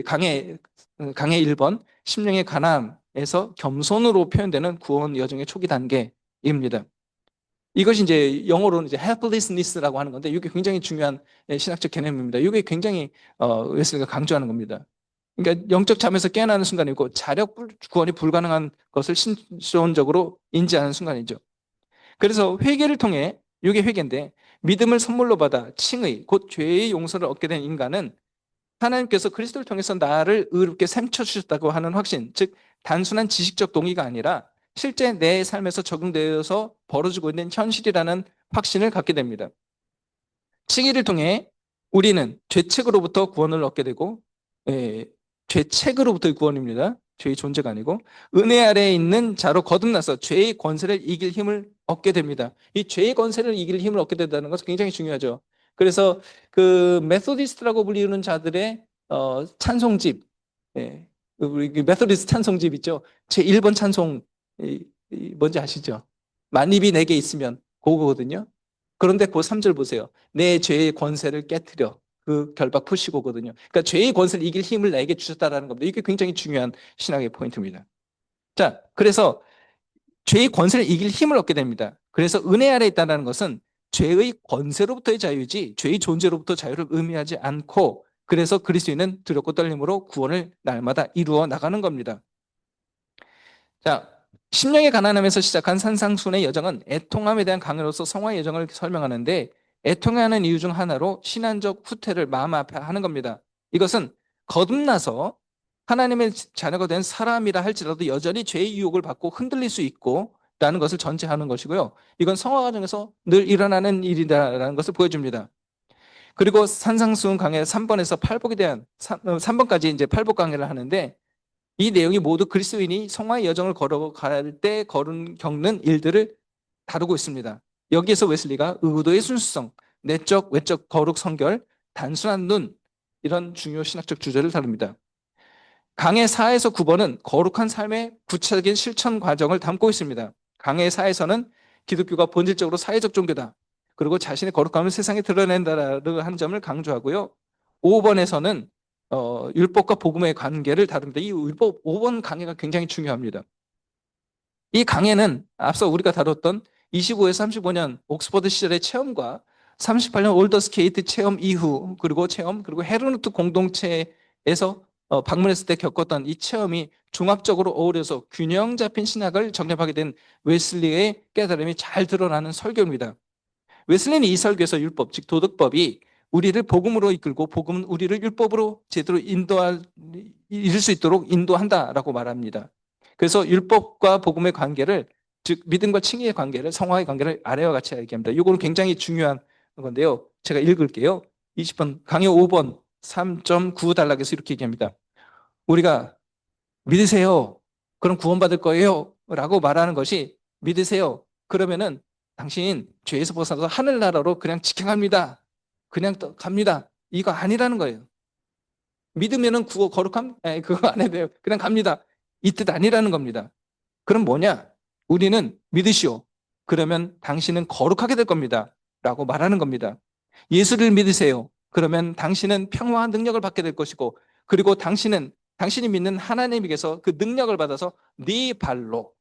강해 1번 심령의 가난에서 겸손으로 표현되는 구원 여정의 초기 단계입니다. 이것이 이제 영어로는 이제 helplessness라고 하는 건데 이게 굉장히 중요한 신학적 개념입니다. 이게 굉장히 웨슬리가 강조하는 겁니다. 그러니까 영적 잠에서 깨어나는 순간이고 자력 구원이 불가능한 것을 신론적으로 인지하는 순간이죠. 그래서 회개를 통해 이게 회개인데 믿음을 선물로 받아 칭의 곧 죄의 용서를 얻게 된 인간은 하나님께서 그리스도를 통해서 나를 의롭게 셈쳐 주셨다고 하는 확신, 즉 단순한 지식적 동의가 아니라 실제 내 삶에서 적용되어서 벌어지고 있는 현실이라는 확신을 갖게 됩니다. 칭의를 통해 우리는 죄책으로부터 구원을 얻게 되고, 죄책으로부터의 구원입니다. 죄의 존재가 아니고 은혜 아래에 있는 자로 거듭나서 죄의 권세를 이길 힘을 얻게 됩니다. 이 죄의 권세를 이길 힘을 얻게 된다는 것은 굉장히 중요하죠. 그래서 그 메소디스트라고 불리는 자들의 찬송집, 우리 메소디스트 찬송집 있죠. 제 1번 찬송 뭔지 아시죠? 만입이 내게 있으면 그거거든요. 그런데 그 3절 보세요. 내 죄의 권세를 깨트려 그 결박 푸시고거든요. 그러니까 죄의 권세를 이길 힘을 나에게 주셨다라는 겁니다. 이게 굉장히 중요한 신학의 포인트입니다. 자, 그래서 죄의 권세를 이길 힘을 얻게 됩니다. 그래서 은혜 아래에 있다는 것은 죄의 권세로부터의 자유이지 죄의 존재로부터 자유를 의미하지 않고, 그래서 그리스도인은 두렵고 떨림으로 구원을 날마다 이루어 나가는 겁니다. 자, 심령의 가난함에서 시작한 산상순의 여정은 애통함에 대한 강의로서 성화의 여정을 설명하는데, 애통하는 이유 중 하나로 신앙적 후퇴를 마음 앞에 하는 겁니다. 이것은 거듭나서 하나님의 자녀가 된 사람이라 할지라도 여전히 죄의 유혹을 받고 흔들릴 수 있고 라는 것을 전제하는 것이고요. 이건 성화 과정에서 늘 일어나는 일이다라는 것을 보여줍니다. 그리고 산상수훈 강의 3번에서 팔복에 대한 3번까지 이제 팔복 강의를 하는데, 이 내용이 모두 그리스도인이 성화의 여정을 걸어갈 때 겪는 일들을 다루고 있습니다. 여기에서 웨슬리가 의도의 순수성, 내적, 외적 거룩 성결, 단순한 눈, 이런 중요 신학적 주제를 다룹니다. 강해 4에서 9번은 거룩한 삶의 구체적인 실천 과정을 담고 있습니다. 강해 4에서는 기독교가 본질적으로 사회적 종교다, 그리고 자신의 거룩함을 세상에 드러낸다라는 한 점을 강조하고요. 5번에서는 율법과 복음의 관계를 다룹니다. 이 율법 5번 강해가 굉장히 중요합니다. 이 강해는 앞서 우리가 다뤘던 25에서 35년 옥스퍼드 시절의 체험과 38년 올더스케이트 체험 이후, 그리고 헤르누트 공동체에서 방문했을 때 겪었던 이 체험이 종합적으로 어우러서 균형 잡힌 신학을 정립하게 된 웨슬리의 깨달음이 잘 드러나는 설교입니다. 웨슬리는 이 설교에서 율법, 즉 도덕법이 우리를 복음으로 이끌고 복음은 우리를 율법으로 제대로 이룰 수 있도록 인도한다라고 말합니다. 그래서 율법과 복음의 관계를, 즉 믿음과 칭의의 관계를, 성화의 관계를 아래와 같이 얘기합니다. 이거는 굉장히 중요한 건데요. 제가 읽을게요. 20번 강의 5번 3.9 단락에서 이렇게 얘기합니다. 우리가 믿으세요, 그럼 구원받을 거예요 라고 말하는 것이, 믿으세요, 그러면은 당신 죄에서 벗어나서 하늘나라로 그냥 직행합니다, 그냥 갑니다, 이거 아니라는 거예요. 믿으면은 거룩함? 그거 안 해도 돼요, 그냥 갑니다, 이 뜻 아니라는 겁니다. 그럼 뭐냐? 우리는 믿으시오, 그러면 당신은 거룩하게 될 겁니다 라고 말하는 겁니다. 예수를 믿으세요, 그러면 당신은 평화와 능력을 받게 될 것이고, 그리고 당신이 믿는 하나님에게서 그 능력을 받아서 네 발로,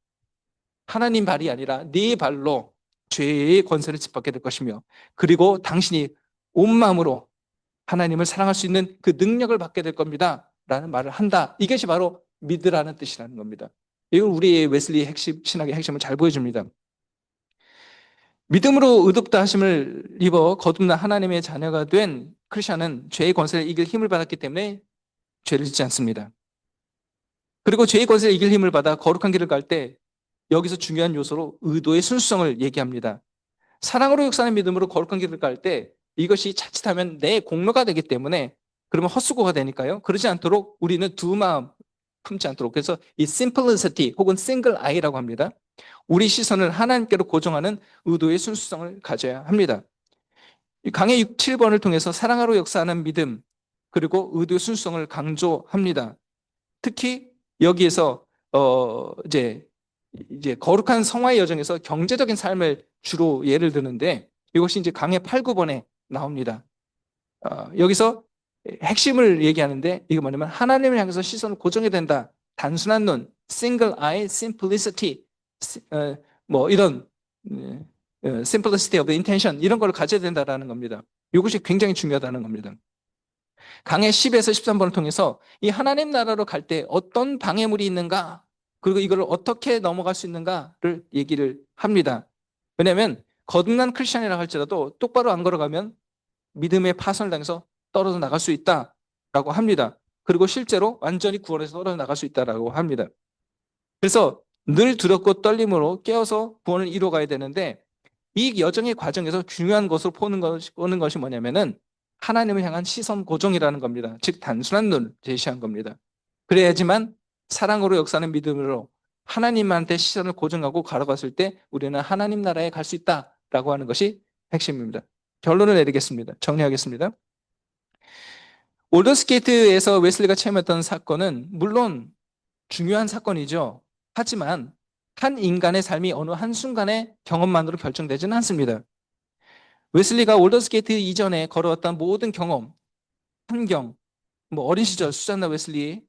하나님 발이 아니라 네 발로 죄의 권세를 짓밟게 될 것이며, 그리고 당신이 온 마음으로 하나님을 사랑할 수 있는 그 능력을 받게 될 겁니다 라는 말을 한다. 이것이 바로 믿으라는 뜻이라는 겁니다. 이건 우리의 웨슬리의 신학의 핵심을 잘 보여줍니다. 믿음으로 의롭다 하심을 입어 거듭나 하나님의 자녀가 된 크리스천은 죄의 권세를 이길 힘을 받았기 때문에 죄를 짓지 않습니다. 그리고 죄의 권세를 이길 힘을 받아 거룩한 길을 갈 때 여기서 중요한 요소로 의도의 순수성을 얘기합니다. 사랑으로 역사하는 믿음으로 거룩한 길을 갈 때 이것이 자칫하면 내 공로가 되기 때문에, 그러면 헛수고가 되니까요. 그러지 않도록 우리는 두 마음 품지 않도록, 그래서 이 simplicity 혹은 single eye라고 합니다. 우리 시선을 하나님께로 고정하는 의도의 순수성을 가져야 합니다. 강해 6, 7번을 통해서 사랑으로 역사하는 믿음, 그리고 의도의 순수성을 강조합니다. 특히 여기에서 이제 거룩한 성화의 여정에서 경제적인 삶을 주로 예를 드는데, 이것이 이제 강해 8, 9번에 나옵니다. 여기서 핵심을 얘기하는데, 이거 뭐냐면 하나님을 향해서 시선을 고정해야 된다. 단순한 눈, single eye, simplicity, 뭐 이런 simplicity of the intention, 이런 걸 가져야 된다라는 겁니다. 이것이 굉장히 중요하다는 겁니다. 강해 10에서 13번을 통해서 이 하나님 나라로 갈 때 어떤 방해물이 있는가, 그리고 이걸 어떻게 넘어갈 수 있는가를 얘기를 합니다. 왜냐하면 거듭난 크리스천이라 할지라도 똑바로 안 걸어가면 믿음의 파선을 당해서 떨어져 나갈 수 있다라고 합니다. 그리고 실제로 완전히 구원에서 떨어져 나갈 수 있다라고 합니다. 그래서 늘 두렵고 떨림으로 깨어서 구원을 이루어가야 되는데 이 여정의 과정에서 중요한 것으로 보는 것이 뭐냐면은 하나님을 향한 시선 고정이라는 겁니다. 즉 단순한 눈을 제시한 겁니다. 그래야지만 사랑으로 역사하는 믿음으로 하나님한테 시선을 고정하고 걸어갔을 때 우리는 하나님 나라에 갈 수 있다라고 하는 것이 핵심입니다. 결론을 내리겠습니다. 정리하겠습니다. 올더스게이트에서 웨슬리가 체험했던 사건은 물론 중요한 사건이죠. 하지만 한 인간의 삶이 어느 한순간의 경험만으로 결정되지는 않습니다. 웨슬리가 올더스게이트 이전에 걸어왔던 모든 경험, 환경, 뭐 어린 시절 수잔나 웨슬리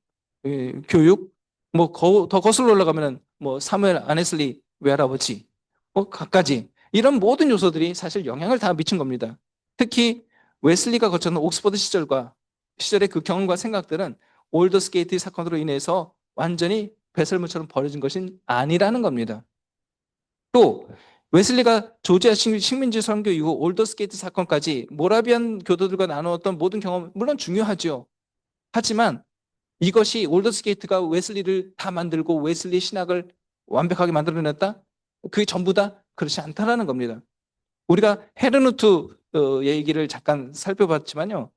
교육, 뭐 더 거슬러 올라가면은 뭐 사무엘 아네슬리 외할아버지, 뭐 갖가지 이런 모든 요소들이 사실 영향을 다 미친 겁니다. 특히 웨슬리가 거쳤던 옥스퍼드 시절의 그 경험과 생각들은 올더스게이트 사건으로 인해서 완전히 배설물처럼 버려진 것은 아니라는 겁니다. 또 웨슬리가 조지아 식민지 선교 이후 올더스게이트 사건까지 모라비안 교도들과 나누었던 모든 경험 물론 중요하죠. 하지만 이것이 올더스게이트가 웨슬리를 다 만들고 웨슬리 신학을 완벽하게 만들어냈다? 그게 전부 다 그렇지 않다라는 겁니다. 우리가 헤르누트 얘기를 잠깐 살펴봤지만요.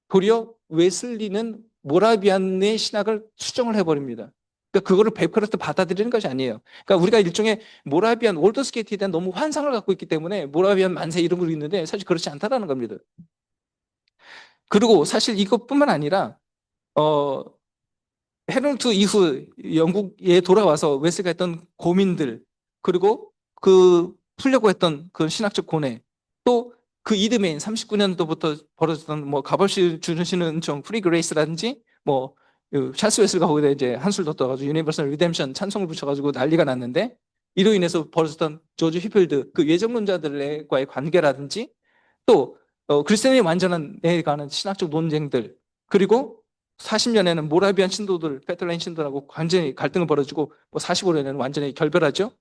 도리어 웨슬리는 모라비안의 신학을 수정을 해버립니다. 그러니까 그거를 100% 받아들이는 것이 아니에요. 그러니까 우리가 일종의 모라비안 올더스게이트에 대한 너무 환상을 갖고 있기 때문에 모라비안 만세 이름으로 있는데 사실 그렇지 않다라는 겁니다. 그리고 사실 이것뿐만 아니라 헤럴트 이후 영국에 돌아와서 웨슬리가 했던 고민들 그리고 그 풀려고 했던 그 신학적 고뇌 또 그 이듬해인 39년도부터 벌어졌던 뭐 가벌시 주시는 은총 프리 그레이스라든지 뭐 찰스 웨슬리가 거기다 이제 한술 더 떠가지고 유니버설 리뎀션 찬송을 붙여가지고 난리가 났는데 이로 인해서 벌어졌던 조지 휘필드 그 예정론자들과의 관계라든지 또 그리스도인의 완전한에 관한 신학적 논쟁들 그리고 40년에는 모라비안 신도들, 페틀라인 신도라고 완전히 갈등을 벌어지고 뭐 45년에는 완전히 결별하죠.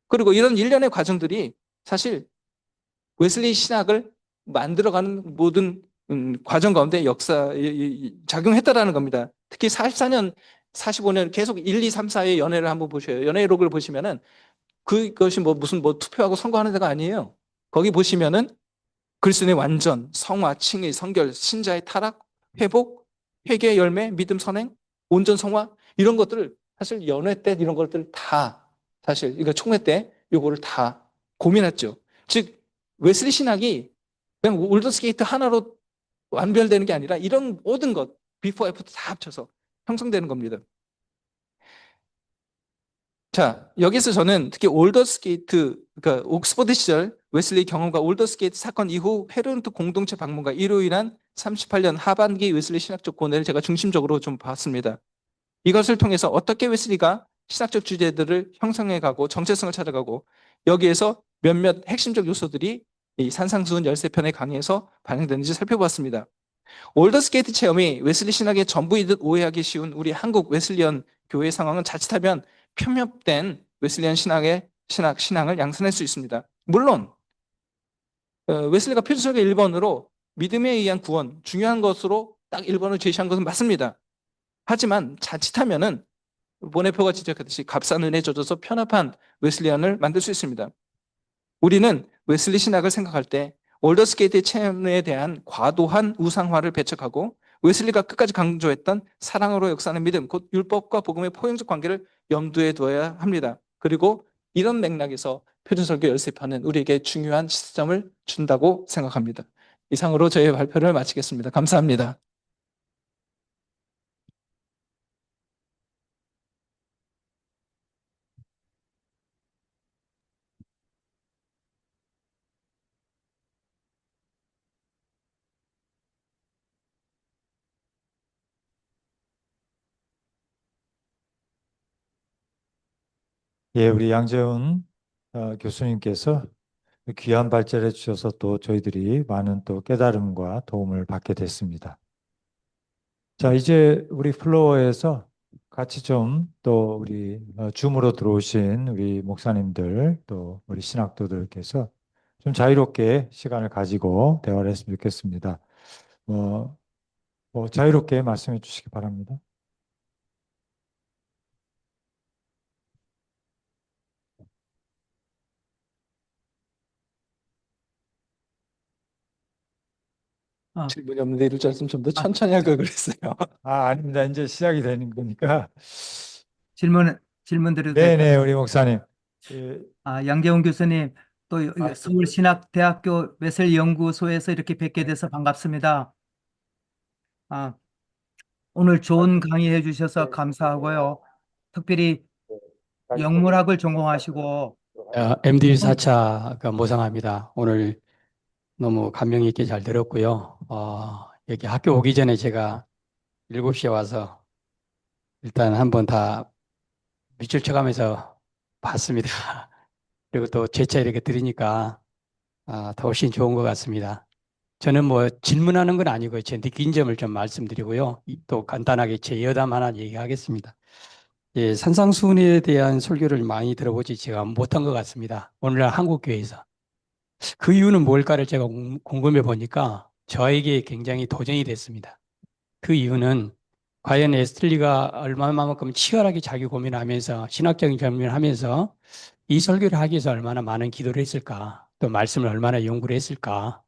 그리고 이런 일련의 과정들이 사실 웨슬리 신학을 만들어가는 모든 과정 가운데 작용했다라는 겁니다. 특히 44년, 45년 계속 1, 2, 3, 4의 연애를 한번 보셔요. 연애록을 보시면은 그것이 뭐 무슨 뭐 투표하고 선거하는 데가 아니에요. 거기 보시면은 그리스도의 완전, 성화, 칭의, 성결, 신자의 타락, 회복, 회개의 열매, 믿음, 선행, 온전 성화 이런 것들을 사실 연회 때 이런 것들 다 사실 이거 총회 때 요거를 다 고민했죠. 즉 웨슬리 신학이 그냥 올더스게이트 하나로 완별되는 게 아니라 이런 모든 것 비포 애프터 다 합쳐서 형성되는 겁니다. 자, 여기서 저는 특히 올더스게이트, 그러니까 옥스퍼드 시절 웨슬리 경험과 올더스게이트 사건 이후 페르논트 공동체 방문과 이로 인한 38년 하반기 웨슬리 신학적 고뇌를 제가 중심적으로 좀 봤습니다. 이것을 통해서 어떻게 웨슬리가 신학적 주제들을 형성해가고 정체성을 찾아가고 여기에서 몇몇 핵심적 요소들이 이 산상수훈 13편의 강의에서 반영되는지 살펴봤습니다. 올더스게이트 체험이 웨슬리 신학의 전부이듯 오해하기 쉬운 우리 한국 웨슬리언 교회 상황은 자칫하면 편협된 웨슬리안 신앙을 양산할 수 있습니다. 물론 웨슬리가 필수적인 1번으로 믿음에 의한 구원, 중요한 것으로 딱 1번을 제시한 것은 맞습니다. 하지만 자칫하면은 보네표가 지적했듯이 값싼 은혜에 젖어서 편협한 웨슬리안을 만들 수 있습니다. 우리는 웨슬리 신학을 생각할 때 올더스게이트의 체험에 대한 과도한 우상화를 배척하고 웨슬리가 끝까지 강조했던 사랑으로 역사하는 믿음, 곧 율법과 복음의 포용적 관계를 염두에 두어야 합니다. 그리고 이런 맥락에서 표준설교 13편은 우리에게 중요한 시점을 준다고 생각합니다. 이상으로 저의 발표를 마치겠습니다. 감사합니다. 예, 우리 양재훈 교수님께서 귀한 발제를 해주셔서 또 저희들이 많은 또 깨달음과 도움을 받게 됐습니다. 자, 이제 우리 플로어에서 같이 좀 또 우리 줌으로 들어오신 우리 목사님들 또 우리 신학도들께서 좀 자유롭게 시간을 가지고 대화를 했으면 좋겠습니다. 자유롭게 말씀해 주시기 바랍니다. 질문이 없는데 이럴 줄 알았으면 좀 더 천천히 할 걸 그랬어요. 아닙니다. 이제 시작이 되는 거니까. 질문 드려도 될까요? 네네, 우리 목사님. 예, 양재훈 교수님, 또 서울신학대학교 웨슬리 연구소에서 이렇게 뵙게 돼서 반갑습니다. 아, 오늘 좋은 강의해 주셔서 감사하고요. 특별히 영문학을 전공하시고 MD 4차가 모상합니다. 오늘 너무 감명 있게 잘 들었고요. 여기 학교 오기 전에 제가 7시에 와서 일단 한번 다 밑줄 쳐가면서 봤습니다. 그리고 또 재차 이렇게 들으니까 더 훨씬 좋은 것 같습니다. 저는 뭐 질문하는 건 아니고요. 제 느낀 점을 좀 말씀드리고요. 또 간단하게 제 여담 하나 얘기하겠습니다. 예, 산상수훈에 대한 설교를 많이 들어보지 제가 못한 것 같습니다. 오늘날 한국교회에서. 그 이유는 뭘까를 제가 궁금해 보니까 저에게 굉장히 도전이 됐습니다. 그 이유는 과연 에스틀리가 얼마만큼 치열하게 자기 고민하면서 신학적인 고민을 하면서 이 설교를 하기 위해서 얼마나 많은 기도를 했을까, 또 말씀을 얼마나 연구를 했을까,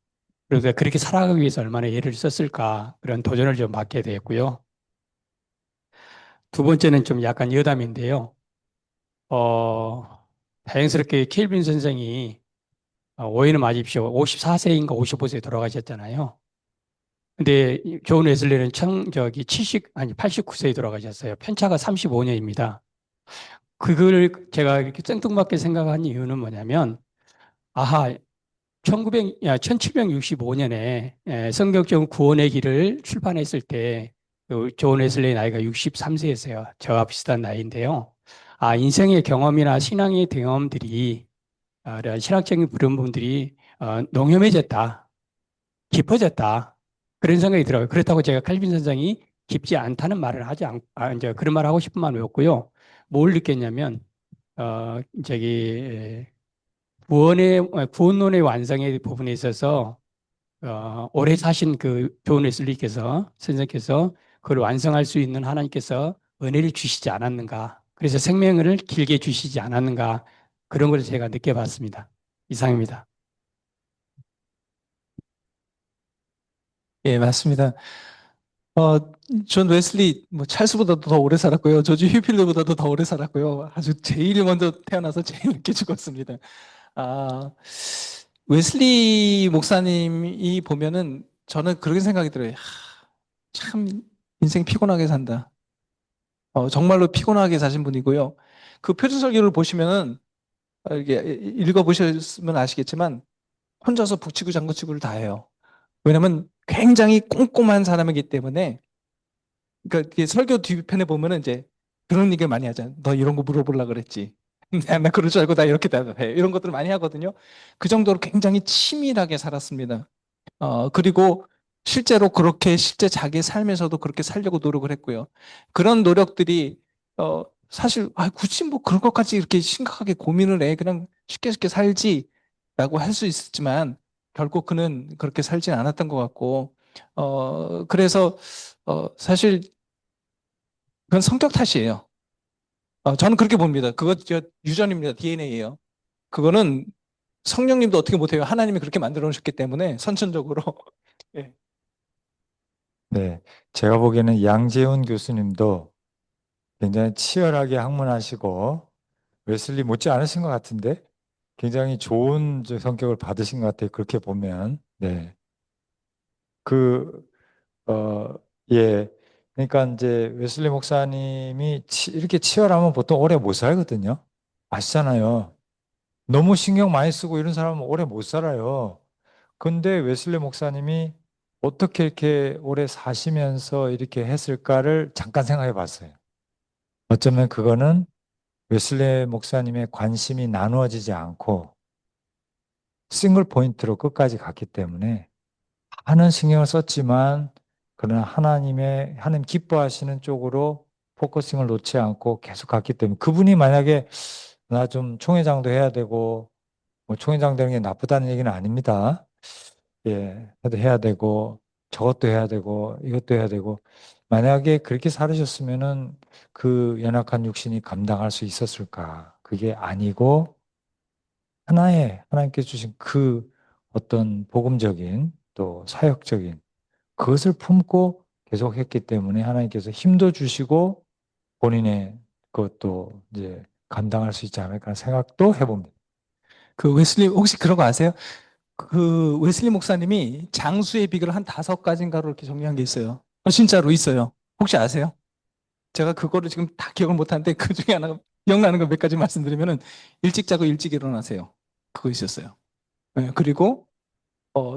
그리고 그렇게 살아가기 위해서 얼마나 애를 썼을까, 그런 도전을 좀 받게 되었고요. 두 번째는 좀 약간 여담인데요. 다행스럽게 켈빈 선생이 오해는 마십시오. 54세인가 55세에 돌아가셨잖아요. 근데 존 웨슬리는 89세에 돌아가셨어요. 편차가 35년입니다. 그걸 제가 이렇게 생뚱맞게 생각한 이유는 뭐냐면, 1765년에 성경적 구원의 길을 출판했을 때, 존 웨슬리의 나이가 63세였어요. 저와 비슷한 나이인데요. 인생의 경험이나 신앙의 경험들이, 이런 신학적인 부분들이 농염해졌다, 깊어졌다. 그런 생각이 들어요. 그렇다고 제가 칼빈 선생이 깊지 않다는 말을 하지 이제 그런 말 하고 싶은 마음이 없고요. 뭘 느꼈냐면, 저기, 구원론의 완성의 부분에 있어서, 오래 사신 존 웨슬리께서, 선생께서 그걸 완성할 수 있는 하나님께서 은혜를 주시지 않았는가. 그래서 생명을 길게 주시지 않았는가. 그런 걸 제가 느껴봤습니다. 이상입니다. 예, 맞습니다. 존 웨슬리, 찰스보다도 더 오래 살았고요. 조지 휴필드보다도 더 오래 살았고요. 아주 제일 먼저 태어나서 제일 늦게 죽었습니다. 웨슬리 목사님이 보면은 저는 그렇게 생각이 들어요. 참 인생 피곤하게 산다. 정말로 피곤하게 사신 분이고요. 그 표준설교를 보시면은 이렇게 읽어보셨으면 아시겠지만 혼자서 북치고 장구치고를 다 해요. 왜냐면 굉장히 꼼꼼한 사람이기 때문에, 그러니까 이게 설교 뒤편에 보면은 이제 그런 얘기를 많이 하잖아요. 너 이런 거 물어보려고 그랬지. 나 그럴 줄 알고 나 이렇게 대답해. 이런 것들을 많이 하거든요. 그 정도로 굉장히 치밀하게 살았습니다. 그리고 실제로 그렇게 실제 자기 삶에서도 그렇게 살려고 노력을 했고요. 그런 노력들이, 사실, 굳이 뭐 그런 것까지 이렇게 심각하게 고민을 해. 그냥 쉽게 쉽게 살지라고 할 수 있었지만, 결국 그는 그렇게 살진 않았던 것 같고, 그래서, 사실, 그건 성격 탓이에요. 저는 그렇게 봅니다. 그거 유전입니다. DNA예요. 그거는 성령님도 어떻게 못해요. 하나님이 그렇게 만들어 놓으셨기 때문에, 선천적으로. 예. 네, 제가 보기에는 양재훈 교수님도 굉장히 치열하게 학문하시고 웨슬리 못지 않으신 것 같은데 굉장히 좋은 성격을 받으신 것 같아요. 그렇게 보면. 네. 그, 어, 예. 그러니까 이제 웨슬리 목사님이 이렇게 치열하면 보통 오래 못 살거든요. 아시잖아요. 너무 신경 많이 쓰고 이런 사람은 오래 못 살아요. 근데 웨슬리 목사님이 어떻게 이렇게 오래 사시면서 이렇게 했을까를 잠깐 생각해 봤어요. 어쩌면 그거는 웨슬리 목사님의 관심이 나누어지지 않고 싱글 포인트로 끝까지 갔기 때문에 많은 신경을 썼지만 그러나 하나님 기뻐하시는 쪽으로 포커싱을 놓지 않고 계속 갔기 때문에 그분이 만약에 나 좀 총회장도 해야 되고 뭐 총회장 되는 게 나쁘다는 얘기는 아닙니다. 예, 해도 해야 되고 저것도 해야 되고 이것도 해야 되고 만약에 그렇게 살으셨으면은 그 연약한 육신이 감당할 수 있었을까? 그게 아니고 하나님께 주신 그 어떤 복음적인 또 사역적인 그것을 품고 계속 했기 때문에 하나님께서 힘도 주시고 본인의 그것도 이제 감당할 수 있지 않을까 하는 생각도 해봅니다. 그 웨슬리 혹시 그런 거 아세요? 그 웨슬리 목사님이 장수의 비결을 한 5가지인가로 이렇게 정리한 게 있어요. 진짜로 있어요. 혹시 아세요? 제가 그거를 지금 다 기억을 못 하는데 그 중에 하나가 기억나는 거 몇 가지 말씀드리면은 일찍 자고 일찍 일어나세요. 그거 있었어요. 네, 그리고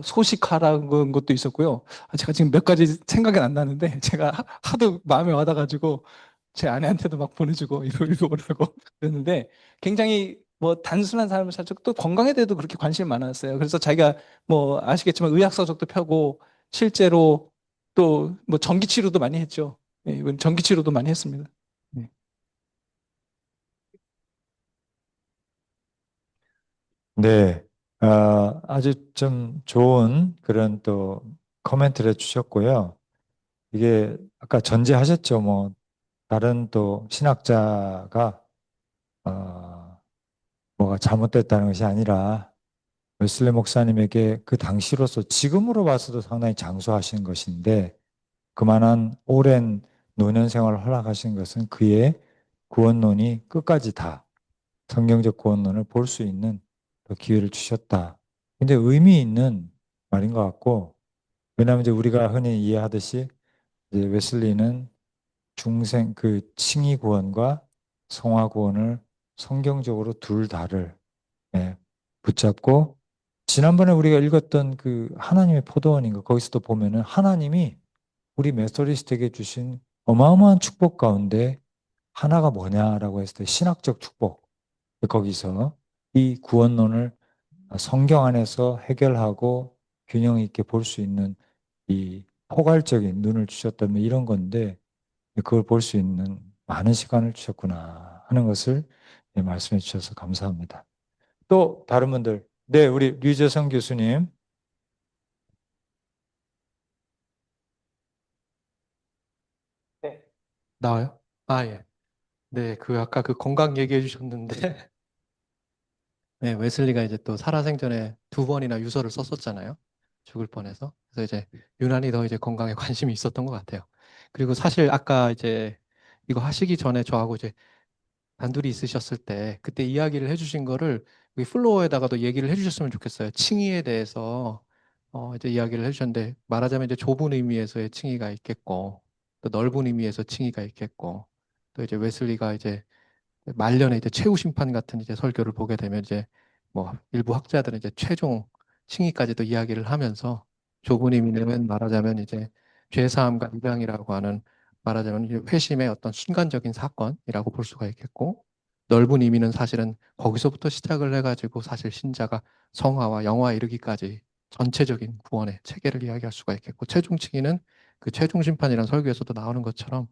소식하라는 것도 있었고요. 제가 지금 몇 가지 생각이 안 나는데 제가 하도 마음에 와닿아가지고 제 아내한테도 막 보내주고 이러고 오라고 그랬는데 굉장히 뭐 단순한 삶을 살고 또 건강에 대해도 그렇게 관심이 많았어요. 그래서 자기가 뭐 아시겠지만 의학 서적도 펴고 실제로 또 뭐 전기 치료도 많이 했죠. 예, 이건 전기 치료도 많이 했습니다. 네. 네, 아주 좀 좋은 그런 또 코멘트를 해주셨고요. 이게 아까 전제하셨죠. 뭐 다른 또 신학자가 뭐가 잘못됐다는 것이 아니라 웨슬리 목사님에게 그 당시로서 지금으로 봐서도 상당히 장수하신 것인데 그만한 오랜 노년 생활을 허락하신 것은 그의 구원론이 끝까지 다 성경적 구원론을 볼 수 있는 또 기회를 주셨다. 굉장히 의미 있는 말인 것 같고 왜냐하면 이제 우리가 흔히 이해하듯이 이제 웨슬리는 중생 그 칭의 구원과 성화 구원을 성경적으로 둘 다를 예, 붙잡고 지난번에 우리가 읽었던 그 하나님의 포도원인가 거기서도 보면은 하나님이 우리 메소디스트에게 주신 어마어마한 축복 가운데 하나가 뭐냐라고 했을 때 신학적 축복 거기서 이 구원론을 성경 안에서 해결하고 균형 있게 볼 수 있는 이 포괄적인 눈을 주셨다면 이런 건데 그걸 볼 수 있는 많은 시간을 주셨구나 하는 것을 예, 말씀해 주셔서 감사합니다. 또 다른 분들, 네, 우리 류재성 교수님. 네. 나와요? 아, 예. 네, 그 아까 그 건강 얘기해 주셨는데 네, 웨슬리가 이제 또 살아생전에 2번이나 유서를 썼었잖아요. 죽을 뻔해서. 그래서 이제 유난히 더 이제 건강에 관심이 있었던 것 같아요. 그리고 사실 아까 이제 이거 하시기 전에 저하고 이제 단둘이 있으셨을 때 그때 이야기를 해주신 거를 여기 플로어에다가도 얘기를 해주셨으면 좋겠어요. 칭의에 대해서 이제 이야기를 해주셨는데 말하자면 이제 좁은 의미에서의 칭의가 있겠고 또 넓은 의미에서 칭의가 있겠고 또 이제 웨슬리가 이제 말년에 이제 최후 심판 같은 이제 설교를 보게 되면 이제 뭐 일부 학자들은 이제 최종 칭의까지도 이야기를 하면서 좁은 의미는 말하자면 이제 죄사함과 입양이라고 하는 말하자면 이제 회심의 어떤 순간적인 사건이라고 볼 수가 있겠고 넓은 의미는 사실은 거기서부터 시작을 해가지고 사실 신자가 성화와 영화에 이르기까지 전체적인 구원의 체계를 이야기할 수가 있겠고 최종 칭의는 그 최종 심판이라는 설교에서도 나오는 것처럼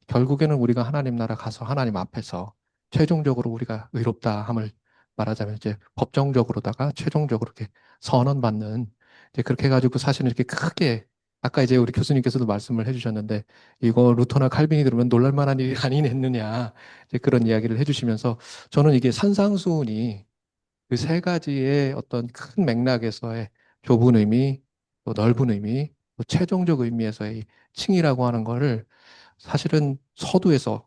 결국에는 우리가 하나님 나라 가서 하나님 앞에서 최종적으로 우리가 의롭다 함을 말하자면 이제 법정적으로다가 최종적으로 이렇게 선언받는 이제 그렇게 해가지고 사실은 이렇게 크게 아까 이제 우리 교수님께서도 말씀을 해주셨는데 이거 루터나 칼빈이 들으면 놀랄만한 일이 아니겠느냐 이제 그런 이야기를 해주시면서 저는 이게 산상수훈이 그 3가지의 어떤 큰 맥락에서의 좁은 의미, 또 넓은 의미, 또 최종적 의미에서의 칭의라고 하는 거를 사실은 서두에서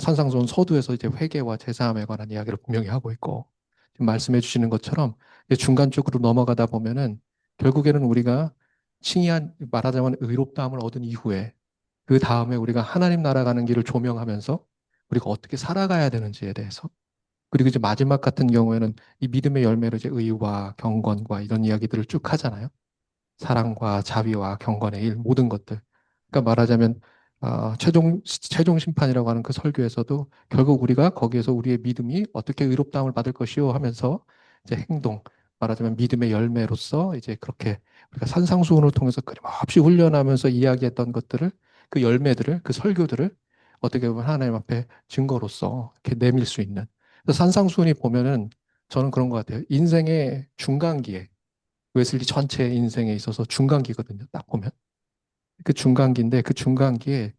산상수훈 서두에서 이제 회개와 제사함에 관한 이야기를 분명히 하고 있고 지금 말씀해 주시는 것처럼 중간 쪽으로 넘어가다 보면은 결국에는 우리가 칭의한 말하자면 의롭다함을 얻은 이후에 그 다음에 우리가 하나님 나라 가는 길을 조명하면서 우리가 어떻게 살아가야 되는지에 대해서 그리고 이제 마지막 같은 경우에는 이 믿음의 열매로 이제 의와 경건과 이런 이야기들을 쭉 하잖아요. 사랑과 자비와 경건의 일 모든 것들. 그러니까 말하자면 최종 심판이라고 하는 그 설교에서도 결국 우리가 거기에서 우리의 믿음이 어떻게 의롭다함을 받을 것이요 하면서 이제 행동 말하자면 믿음의 열매로서 이제 그렇게 우리가 산상수훈을 통해서 끊임없이 훈련하면서 이야기했던 것들을 그 열매들을 그 설교들을 어떻게 보면 하나님 앞에 증거로서 이렇게 내밀 수 있는 그래서 산상수훈이 보면은 저는 그런 것 같아요. 인생의 중간기에 웨슬리 전체 인생에 있어서 중간기거든요. 딱 보면. 그 중간기인데 그 중간기에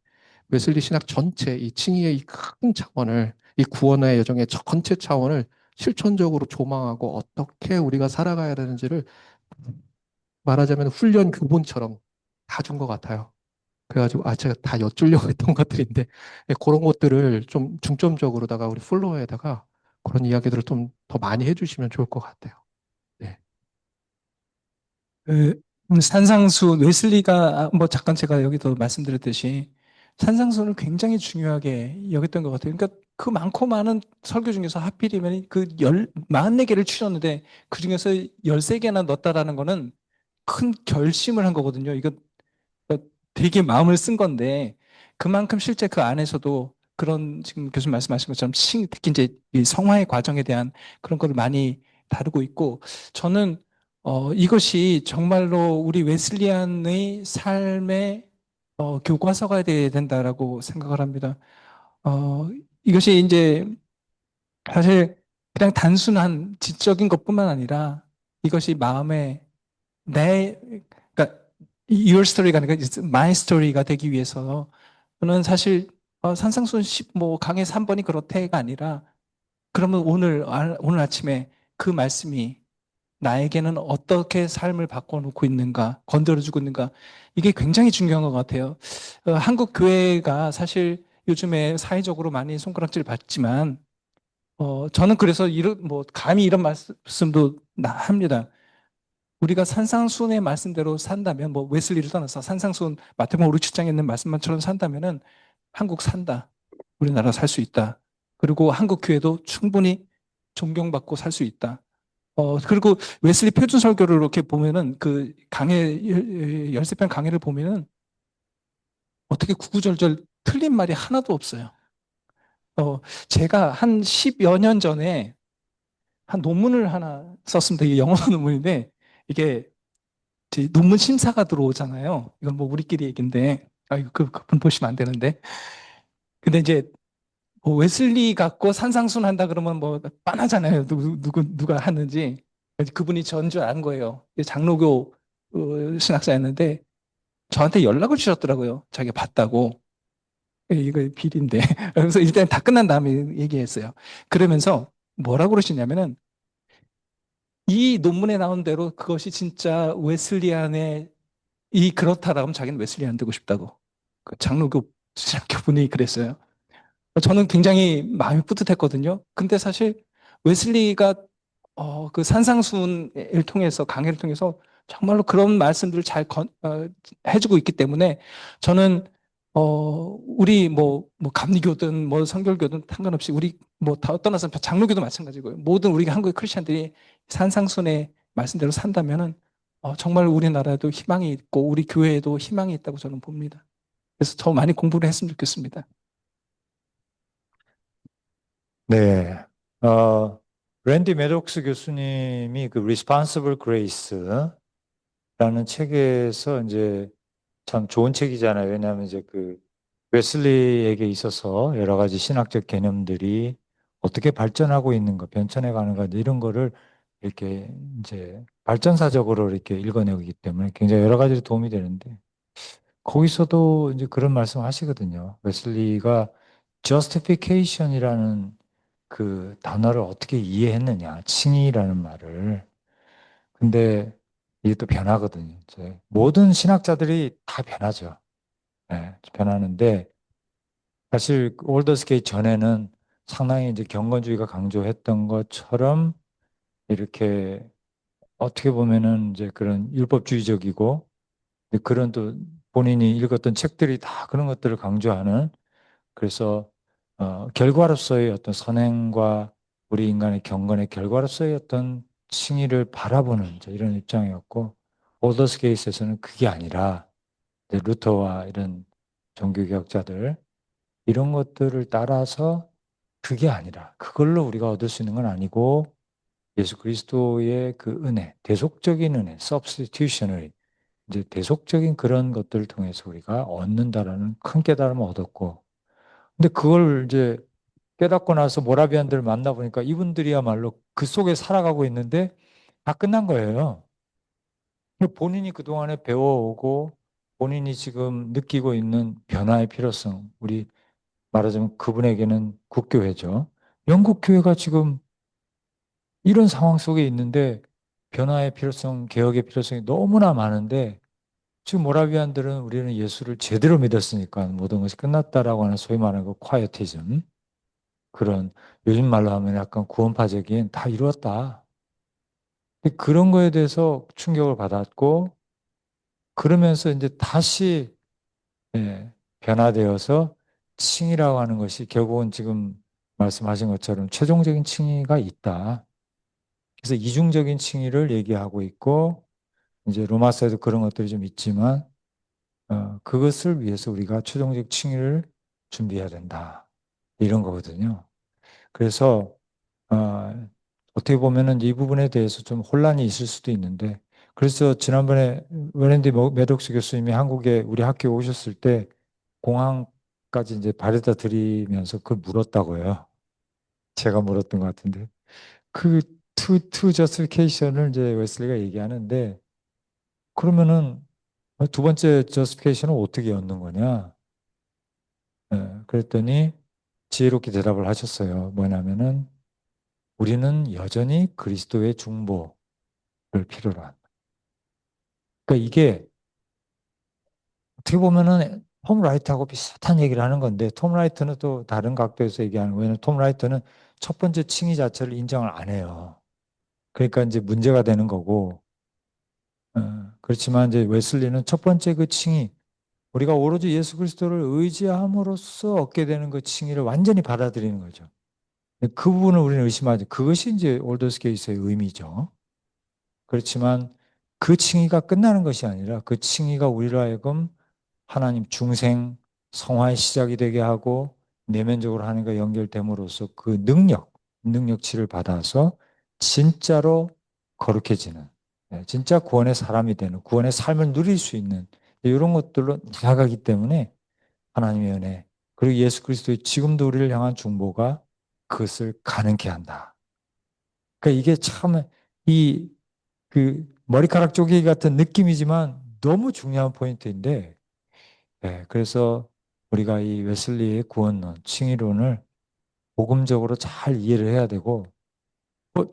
웨슬리 신학 전체 이 칭의의 이 큰 차원을 이 구원의 여정의 전체 차원을 실천적으로 조망하고 어떻게 우리가 살아가야 되는지를 말하자면 훈련 교본처럼 다 준 것 같아요. 그래가지고 제가 다 여쭈려고 했던 것들인데 그런 것들을 좀 중점적으로다가 우리 플로어에다가 그런 이야기들을 좀 더 많이 해주시면 좋을 것 같아요. 네. 그 산상수 웨슬리가 뭐 잠깐 제가 여기도 말씀드렸듯이 산상수를 굉장히 중요하게 여겼던 것 같아요. 그러니까 그 많고 많은 설교 중에서 하필이면 그 44개를 추렸는데 그 중에서 13개나 넣었다라는 거는 큰 결심을 한 거거든요. 이거 되게 마음을 쓴 건데 그만큼 실제 그 안에서도 그런 지금 교수님 말씀하신 것처럼 특히 이제 이 성화의 과정에 대한 그런 거를 많이 다루고 있고 저는 이것이 정말로 우리 웨슬리안의 삶의 교과서가 돼야 된다라고 생각을 합니다. 이것이 이제 사실 그냥 단순한 지적인 것뿐만 아니라 이것이 마음에 그러니까 your story가 아니라 it's my story가 되기 위해서 저는 사실 산상수훈 10, 강의 3번이 그렇대가 아니라 그러면 오늘 아침에 그 말씀이 나에게는 어떻게 삶을 바꿔놓고 있는가, 건드려주고 있는가, 이게 굉장히 중요한 것 같아요. 한국 교회가 사실 요즘에 사회적으로 많이 손가락질 받지만, 저는 그래서 감히 이런 말씀도 합니다. 우리가 산상수훈의 말씀대로 산다면, 웨슬리를 떠나서 산상수훈 마태복음 5, 6장에 있는 말씀만처럼 산다면은 한국 산다. 우리나라 살 수 있다. 그리고 한국 교회도 충분히 존경받고 살 수 있다. 그리고 웨슬리 표준 설교를 이렇게 보면은 그 강해, 13편 강해를 보면은 어떻게 구구절절 틀린 말이 하나도 없어요. 제가 한 10여 년 전에 한 논문을 하나 썼습니다. 이게 영어 논문인데 이게 이제 논문 심사가 들어오잖아요. 이건 뭐 우리끼리 얘기인데, 이거 그분 보시면 안 되는데. 근데 이제 웨슬리 갖고 산상순 한다 그러면 뻔하잖아요. 누가 하는지. 그분이 전 줄 안 거예요. 장로교 신학사였는데 저한테 연락을 주셨더라고요. 자기가 봤다고. 이거 비리인데. 그래서 일단 다 끝난 다음에 얘기했어요. 그러면서 뭐라고 그러시냐면은 이 논문에 나온 대로 그것이 진짜 웨슬리안의 그렇다라고 하면 자기는 웨슬리안 되고 싶다고. 그 장로교 신학교분이 그랬어요. 저는 굉장히 마음이 뿌듯했거든요. 근데 사실 웨슬리가 그 산상수훈을 통해서 강해를 통해서 정말로 그런 말씀들을 잘 해주고 있기 때문에 저는 우리 감리교든 성결교든 상관없이 우리 다 떠나서 장로교도 마찬가지고요. 모든 우리 한국의 크리스천들이 산상수훈의 말씀대로 산다면은 정말 우리나라에도 희망이 있고 우리 교회에도 희망이 있다고 저는 봅니다. 그래서 더 많이 공부를 했으면 좋겠습니다. 네. 랜디 매독스 교수님이 그 Responsible Grace라는 책에서 이제 참 좋은 책이잖아요. 왜냐하면 이제 그 웨슬리에게 있어서 여러 가지 신학적 개념들이 어떻게 발전하고 있는가, 변천해 가는가, 이런 거를 이렇게 이제 발전사적으로 이렇게 읽어내기 때문에 굉장히 여러 가지로 도움이 되는데, 거기서도 이제 그런 말씀 하시거든요. 웨슬리가 justification이라는 그 단어를 어떻게 이해했느냐, 칭의라는 말을. 근데 이게 또 변하거든요. 이제 모든 신학자들이 다 변하죠. 네, 변하는데 사실 올더스게이트 전에는 상당히 이제 경건주의가 강조했던 것처럼 이렇게 어떻게 보면은 이제 그런 율법주의적이고 그런 또 본인이 읽었던 책들이 다 그런 것들을 강조하는, 그래서 결과로서의 어떤 선행과 우리 인간의 경건의 결과로서의 어떤 칭의를 바라보는 이제 이런 입장이었고, 올더스게이트에서는 그게 아니라 이제 루터와 이런 종교개혁자들 이런 것들을 따라서 그게 아니라 그걸로 우리가 얻을 수 있는 건 아니고 예수 그리스도의 그 은혜, 대속적인 은혜, substitutionary, 이제 대속적인 그런 것들을 통해서 우리가 얻는다라는 큰 깨달음을 얻었고, 근데 그걸 이제 깨닫고 나서 모라비안들을 만나보니까 이분들이야말로 그 속에 살아가고 있는데 다 끝난 거예요. 본인이 그동안에 배워오고 본인이 지금 느끼고 있는 변화의 필요성, 우리 말하자면 그분에게는 국교회죠. 영국 교회가 지금 이런 상황 속에 있는데 변화의 필요성, 개혁의 필요성이 너무나 많은데 지금 모라비안들은 우리는 예수를 제대로 믿었으니까 모든 것이 끝났다라고 하는 소위 말하는 그 콰이어티즘, 그런 요즘 말로 하면 약간 구원파적인 다 이루었다. 근데 그런 거에 대해서 충격을 받았고 그러면서 이제 다시 변화되어서 칭의라고 하는 것이 결국은 지금 말씀하신 것처럼 최종적인 칭의가 있다. 그래서 이중적인 칭의를 얘기하고 있고 이제 로마서에도 그런 것들이 좀 있지만 그것을 위해서 우리가 최종적 칭의를 준비해야 된다. 이런 거거든요. 그래서 어떻게 보면은 이 부분에 대해서 좀 혼란이 있을 수도 있는데 그래서 지난번에 웨렌디 매독스 교수님이 한국에 우리 학교에 오셨을 때 공항까지 이제 바래다 드리면서 그걸 물었다고요. 제가 물었던 것 같은데 그 투 저스티피케이션을 이제 웨슬리가 얘기하는데 그러면은 두 번째 저스티피케이션은 어떻게 얻는 거냐? 그랬더니 지혜롭게 대답을 하셨어요. 뭐냐면은 우리는 여전히 그리스도의 중보를 필요로 한다. 그러니까 이게 어떻게 보면은 톰 라이트하고 비슷한 얘기를 하는 건데 톰 라이트는 또 다른 각도에서 얘기하는 거예요. 왜냐하면 톰 라이트는 첫 번째 칭의 자체를 인정을 안 해요. 그러니까 이제 문제가 되는 거고 그렇지만 이제 웨슬리는 첫 번째 그 칭의 우리가 오로지 예수 그리스도를 의지함으로써 얻게 되는 그 칭의를 완전히 받아들이는 거죠. 그 부분을 우리는 의심하죠. 그것이 이제 올더스 케이스의 의미죠. 그렇지만 그 칭의가 끝나는 것이 아니라 그 칭의가 우리로 하여금 하나님 중생 성화의 시작이 되게 하고 내면적으로 하나님과 연결됨으로써 그 능력치를 받아서 진짜로 거룩해지는 진짜 구원의 사람이 되는 구원의 삶을 누릴 수 있는 이런 것들로 나아가기 때문에 하나님의 은혜 그리고 예수 그리스도의 지금도 우리를 향한 중보가 그것을 가능케 한다. 그러니까 이게 참 이 그 머리카락 쪼개기 같은 느낌이지만 너무 중요한 포인트인데 그래서 우리가 이 웨슬리의 구원론, 칭의론을 복음적으로 잘 이해를 해야 되고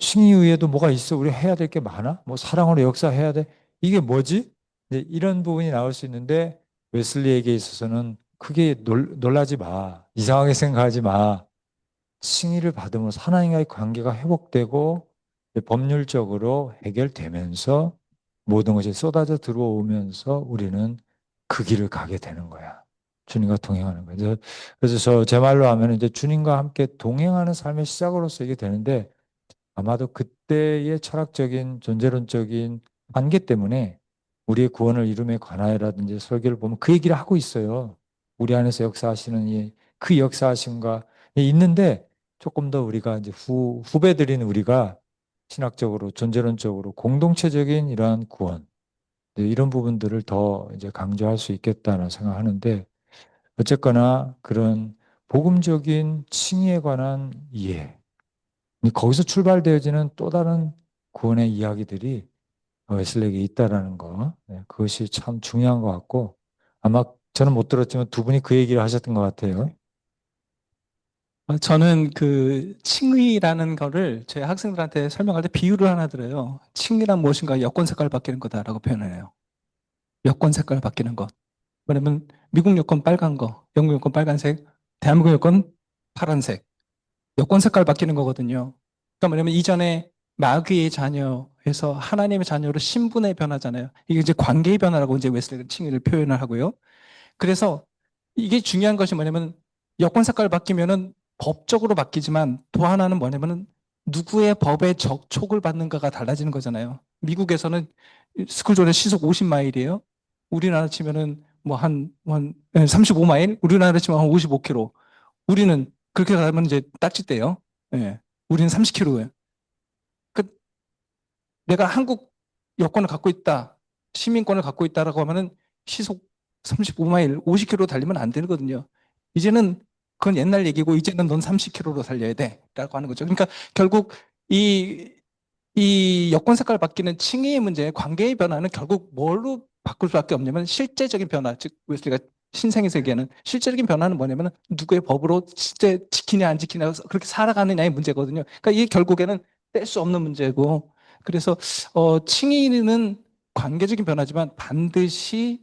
칭의 위에도 뭐가 있어? 우리 해야 될 게 많아? 뭐 사랑으로 역사해야 돼? 이게 뭐지? 이제 이런 부분이 나올 수 있는데 웨슬리에게 있어서는 크게 놀라지 마. 이상하게 생각하지 마. 칭의를 받으면서 하나님과의 관계가 회복되고 법률적으로 해결되면서 모든 것이 쏟아져 들어오면서 우리는 그 길을 가게 되는 거야. 주님과 동행하는 거예요. 그래서 저 제 말로 하면 이제 주님과 함께 동행하는 삶의 시작으로서 이게 되는데 아마도 그때의 철학적인 존재론적인 관계 때문에 우리의 구원을 이룸에 관하여라든지 설교를 보면 그 얘기를 하고 있어요. 우리 안에서 역사하시는 그 역사하심과 있는데 조금 더 우리가 이제 후배들인 우리가 신학적으로 존재론적으로 공동체적인 이러한 구원 이런 부분들을 더 이제 강조할 수 있겠다는 생각하는데 어쨌거나 그런 복음적인 칭의에 관한 이해 거기서 출발되어지는 또 다른 구원의 이야기들이 웨슬리에게 있다라는 거 그것이 참 중요한 것 같고 아마 저는 못 들었지만 두 분이 그 얘기를 하셨던 것 같아요. 저는 그 칭의라는 거를 제 학생들한테 설명할 때 비유를 하나 들어요. 칭의란 무엇인가 여권 색깔 바뀌는 거다라고 표현해요. 여권 색깔 바뀌는 것. 왜냐면 미국 여권 빨간 거, 영국 여권 빨간색, 대한민국 여권 파란색. 여권 색깔 바뀌는 거거든요. 그러니까 뭐냐면 이전에 마귀의 자녀에서 하나님의 자녀로 신분의 변화잖아요. 이게 이제 관계의 변화라고 이제 웨슬리가 칭의를 표현을 하고요. 그래서 이게 중요한 것이 뭐냐면 여권 색깔 바뀌면은 법적으로 바뀌지만 또 하나는 뭐냐면은 누구의 법에 적촉을 받는가가 달라지는 거잖아요. 미국에서는 스쿨존의 시속 50마일이에요. 우리나라 치면은 뭐 한 35마일, 우리나라 치면 한 55km. 우리는 그렇게 가면 이제 딱지대요. 예. 우리는 30km예요. 그 내가 한국 여권을 갖고 있다, 시민권을 갖고 있다라고 하면은 시속 35마일, 50km 달리면 안 되거든요. 이제는 그건 옛날 얘기고 이제는 넌 30km로 달려야 돼라고 하는 거죠. 그러니까 결국 이 여권 색깔 바뀌는 칭의의 문제, 관계의 변화는 결국 뭘로 바꿀 수밖에 없냐면 실제적인 변화, 즉 웨슬리가 신생에서 얘기하는 실제적인 변화는 뭐냐면 누구의 법으로 실제 지키냐 안 지키냐 그렇게 살아가느냐의 문제거든요. 그러니까 이게 결국에는 뗄 수 없는 문제고 그래서 칭의는 관계적인 변화지만 반드시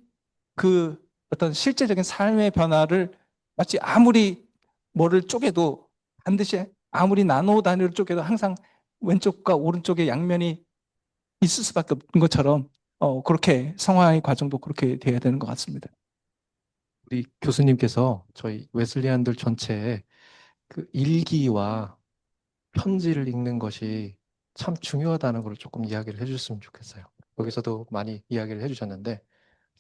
그 어떤 실제적인 삶의 변화를 마치 아무리 뭐를 쪼개도 반드시 아무리 나노 단위로 쪼개도 항상 왼쪽과 오른쪽의 양면이 있을 수밖에 없는 것처럼 그렇게 성화의 과정도 그렇게 돼야 되는 것 같습니다. 우리 교수님께서 저희 웨슬리안들 전체에 그 일기와 편지를 읽는 것이 참 중요하다는 걸 조금 이야기를 해주셨으면 좋겠어요. 여기서도 많이 이야기를 해주셨는데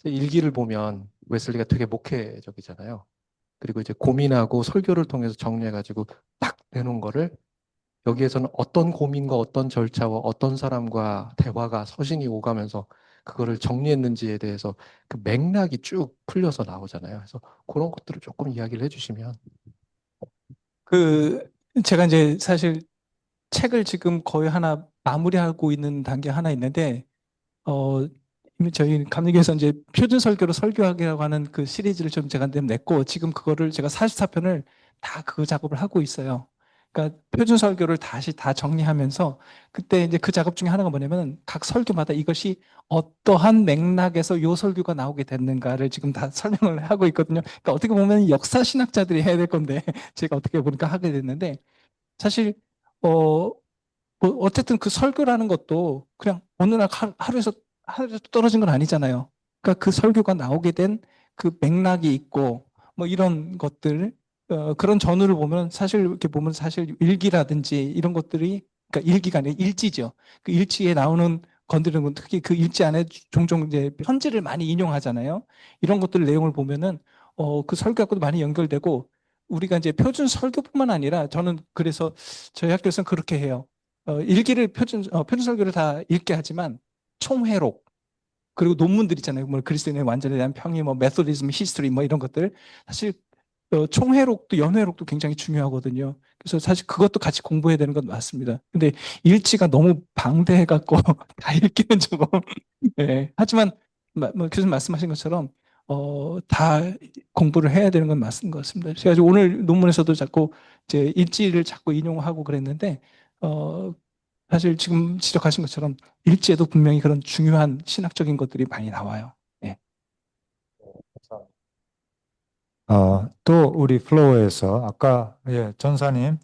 일기를 보면 웨슬리가 되게 목회적이잖아요. 그리고 이제 고민하고 설교를 통해서 정리해가지고 딱 내놓은 거를 여기에서는 어떤 고민과 어떤 절차와 어떤 사람과 대화가 서신이 오가면서 그거를 정리했는지에 대해서 그 맥락이 쭉 풀려서 나오잖아요. 그래서 그런 것들을 조금 이야기를 해주시면. 그 제가 이제 사실 책을 지금 거의 하나 마무리하고 있는 단계 하나 있는데 이미 저희 감리교에서 이제 표준 설교로 설교하기라고 하는 그 시리즈를 좀 제가 냈고 지금 그거를 제가 44편을 다 그 작업을 하고 있어요. 그러니까 표준 설교를 다시 다 정리하면서 그때 이제 그 작업 중에 하나가 뭐냐면 각 설교마다 이것이 어떠한 맥락에서 요 설교가 나오게 됐는가를 지금 다 설명을 하고 있거든요. 그러니까 어떻게 보면 역사 신학자들이 해야 될 건데 제가 어떻게 보니까 하게 됐는데 사실 어쨌든 그 설교라는 것도 그냥 어느 날 하루에서 떨어진 건 아니잖아요. 그러니까 그 설교가 나오게 된 그 맥락이 있고 뭐 이런 것들 그런 전후를 보면 사실 이렇게 보면 사실 일기라든지 이런 것들이 그러니까 일기가 아니라 일지죠. 그 일지에 나오는 건드리는 건 특히 그 일지 안에 종종 이제 편지를 많이 인용하잖아요. 이런 것들 내용을 보면은 그 설교하고도 많이 연결되고 우리가 이제 표준 설교뿐만 아니라 저는 그래서 저희 학교에서는 그렇게 해요. 일기를 표준 설교를 다 읽게 하지만 총회록 그리고 논문들 있잖아요. 뭐 그리스도인의 완전에 대한 평의, 뭐 메소디즘, 히스토리 뭐 이런 것들 사실 총회록도 연회록도 굉장히 중요하거든요. 그래서 사실 그것도 같이 공부해야 되는 건 맞습니다. 근데 일지가 너무 방대해갖고 다 읽기는 조금 예. 하지만 뭐 교수님 말씀하신 것처럼 다 공부를 해야 되는 건 맞는 것 같습니다. 제가 지금 오늘 논문에서도 자꾸 이제 일지를 자꾸 인용하고 그랬는데 사실 지금 지적하신 것처럼 일지에도 분명히 그런 중요한 신학적인 것들이 많이 나와요. 예. 또 우리 플로어에서 아까 전사님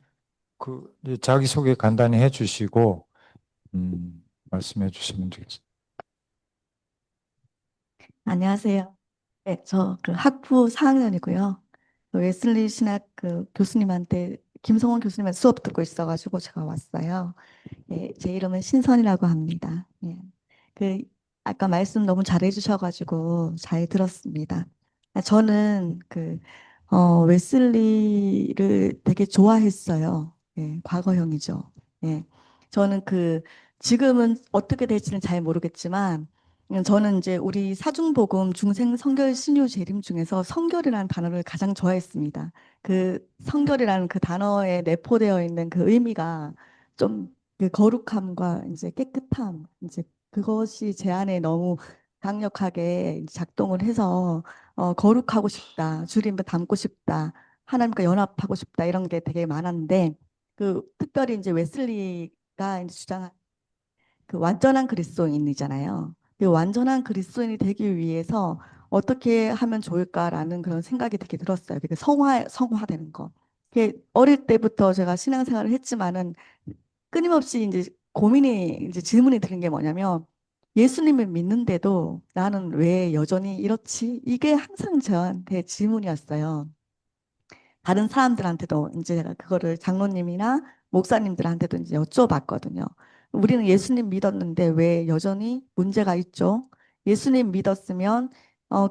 자기소개 간단히 해주시고 말씀해 주시면 되겠습니다. 안녕하세요. 네, 저 그 학부 4학년이고요. 웨슬리 신학 그 교수님한테 김성원 교수님한테 수업 듣고 있어가지고 제가 왔어요. 예, 제 이름은 신선이라고 합니다. 예. 그 아까 말씀 너무 잘해주셔가지고 잘 들었습니다. 저는 웨슬리를 되게 좋아했어요. 예, 과거형이죠. 예. 저는 지금은 어떻게 될지는 잘 모르겠지만 저는 이제 우리 사중복음 중생 성결 신유 재림 중에서 성결이라는 단어를 가장 좋아했습니다. 그 성결이라는 그 단어에 내포되어 있는 그 의미가 좀 그 거룩함과 이제 깨끗함, 이제 그것이 제 안에 너무 강력하게 작동을 해서 거룩하고 싶다, 주님을 닮고 싶다, 하나님과 연합하고 싶다 이런 게 되게 많았는데 특별히 이제 웨슬리가 이제 주장한 그 완전한 그리스도인이잖아요. 그 완전한 그리스도인이 되기 위해서 어떻게 하면 좋을까라는 그런 생각이 되게 들었어요. 그 성화되는 거. 어릴 때부터 제가 신앙생활을 했지만은 끊임없이 이제 이제 질문이 드는 게 뭐냐면 예수님을 믿는데도 나는 왜 여전히 이렇지? 이게 항상 저한테 질문이었어요. 다른 사람들한테도 이제 제가 그거를 장로님이나 목사님들한테도 이제 여쭤봤거든요. 우리는 예수님 믿었는데 왜 여전히 문제가 있죠? 예수님 믿었으면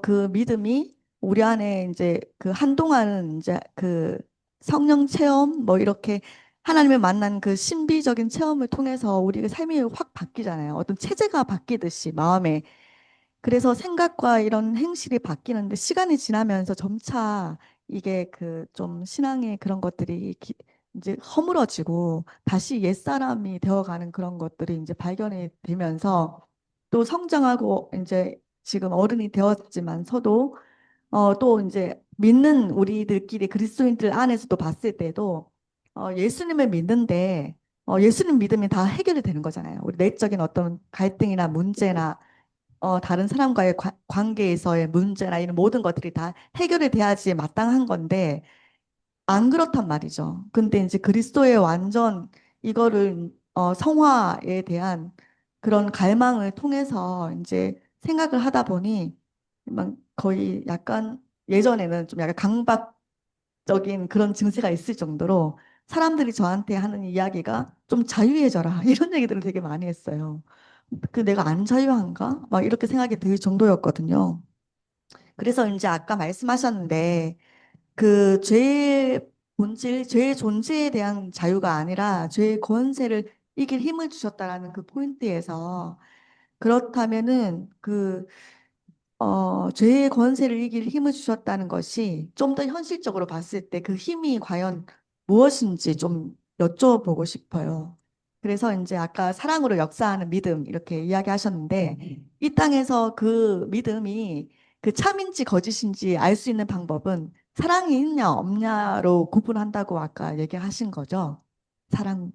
그 믿음이 우리 안에 이제 그 한동안은 이제 그 성령 체험 뭐 이렇게 하나님을 만난 그 신비적인 체험을 통해서 우리의 삶이 확 바뀌잖아요. 어떤 체제가 바뀌듯이 마음에. 그래서 생각과 이런 행실이 바뀌는데 시간이 지나면서 점차 이게 좀 신앙의 그런 것들이 이제 허물어지고 다시 옛사람이 되어가는 그런 것들이 이제 발견이 되면서 또 성장하고 이제 지금 어른이 되었지만서도 또 이제 믿는 우리들끼리 그리스도인들 안에서도 봤을 때도 예수님을 믿는데 예수님 믿으면 다 해결이 되는 거잖아요. 우리 내적인 어떤 갈등이나 문제나 다른 사람과의 관계에서의 문제나 이런 모든 것들이 다 해결이 돼야지 마땅한 건데 안 그렇단 말이죠. 근데 이제 그리스도의 완전 이거를 성화에 대한 그런 갈망을 통해서 이제 생각을 하다 보니 막 거의 약간 예전에는 좀 약간 강박적인 그런 증세가 있을 정도로 사람들이 저한테 하는 이야기가 좀 자유해져라 이런 얘기들을 되게 많이 했어요. 그 내가 안 자유한가? 막 이렇게 생각이 들 정도였거든요. 그래서 이제 아까 말씀하셨는데 그 죄의 본질, 죄의 존재에 대한 자유가 아니라 죄의 권세를 이길 힘을 주셨다라는 그 포인트에서 그렇다면은 죄의 권세를 이길 힘을 주셨다는 것이 좀 더 현실적으로 봤을 때 그 힘이 과연 무엇인지 좀 여쭤보고 싶어요. 그래서 이제 아까 사랑으로 역사하는 믿음 이렇게 이야기하셨는데 이 땅에서 그 믿음이 그 참인지 거짓인지 알 수 있는 방법은 사랑이 있냐 없냐로 구분한다고 아까 얘기하신 거죠. 사랑.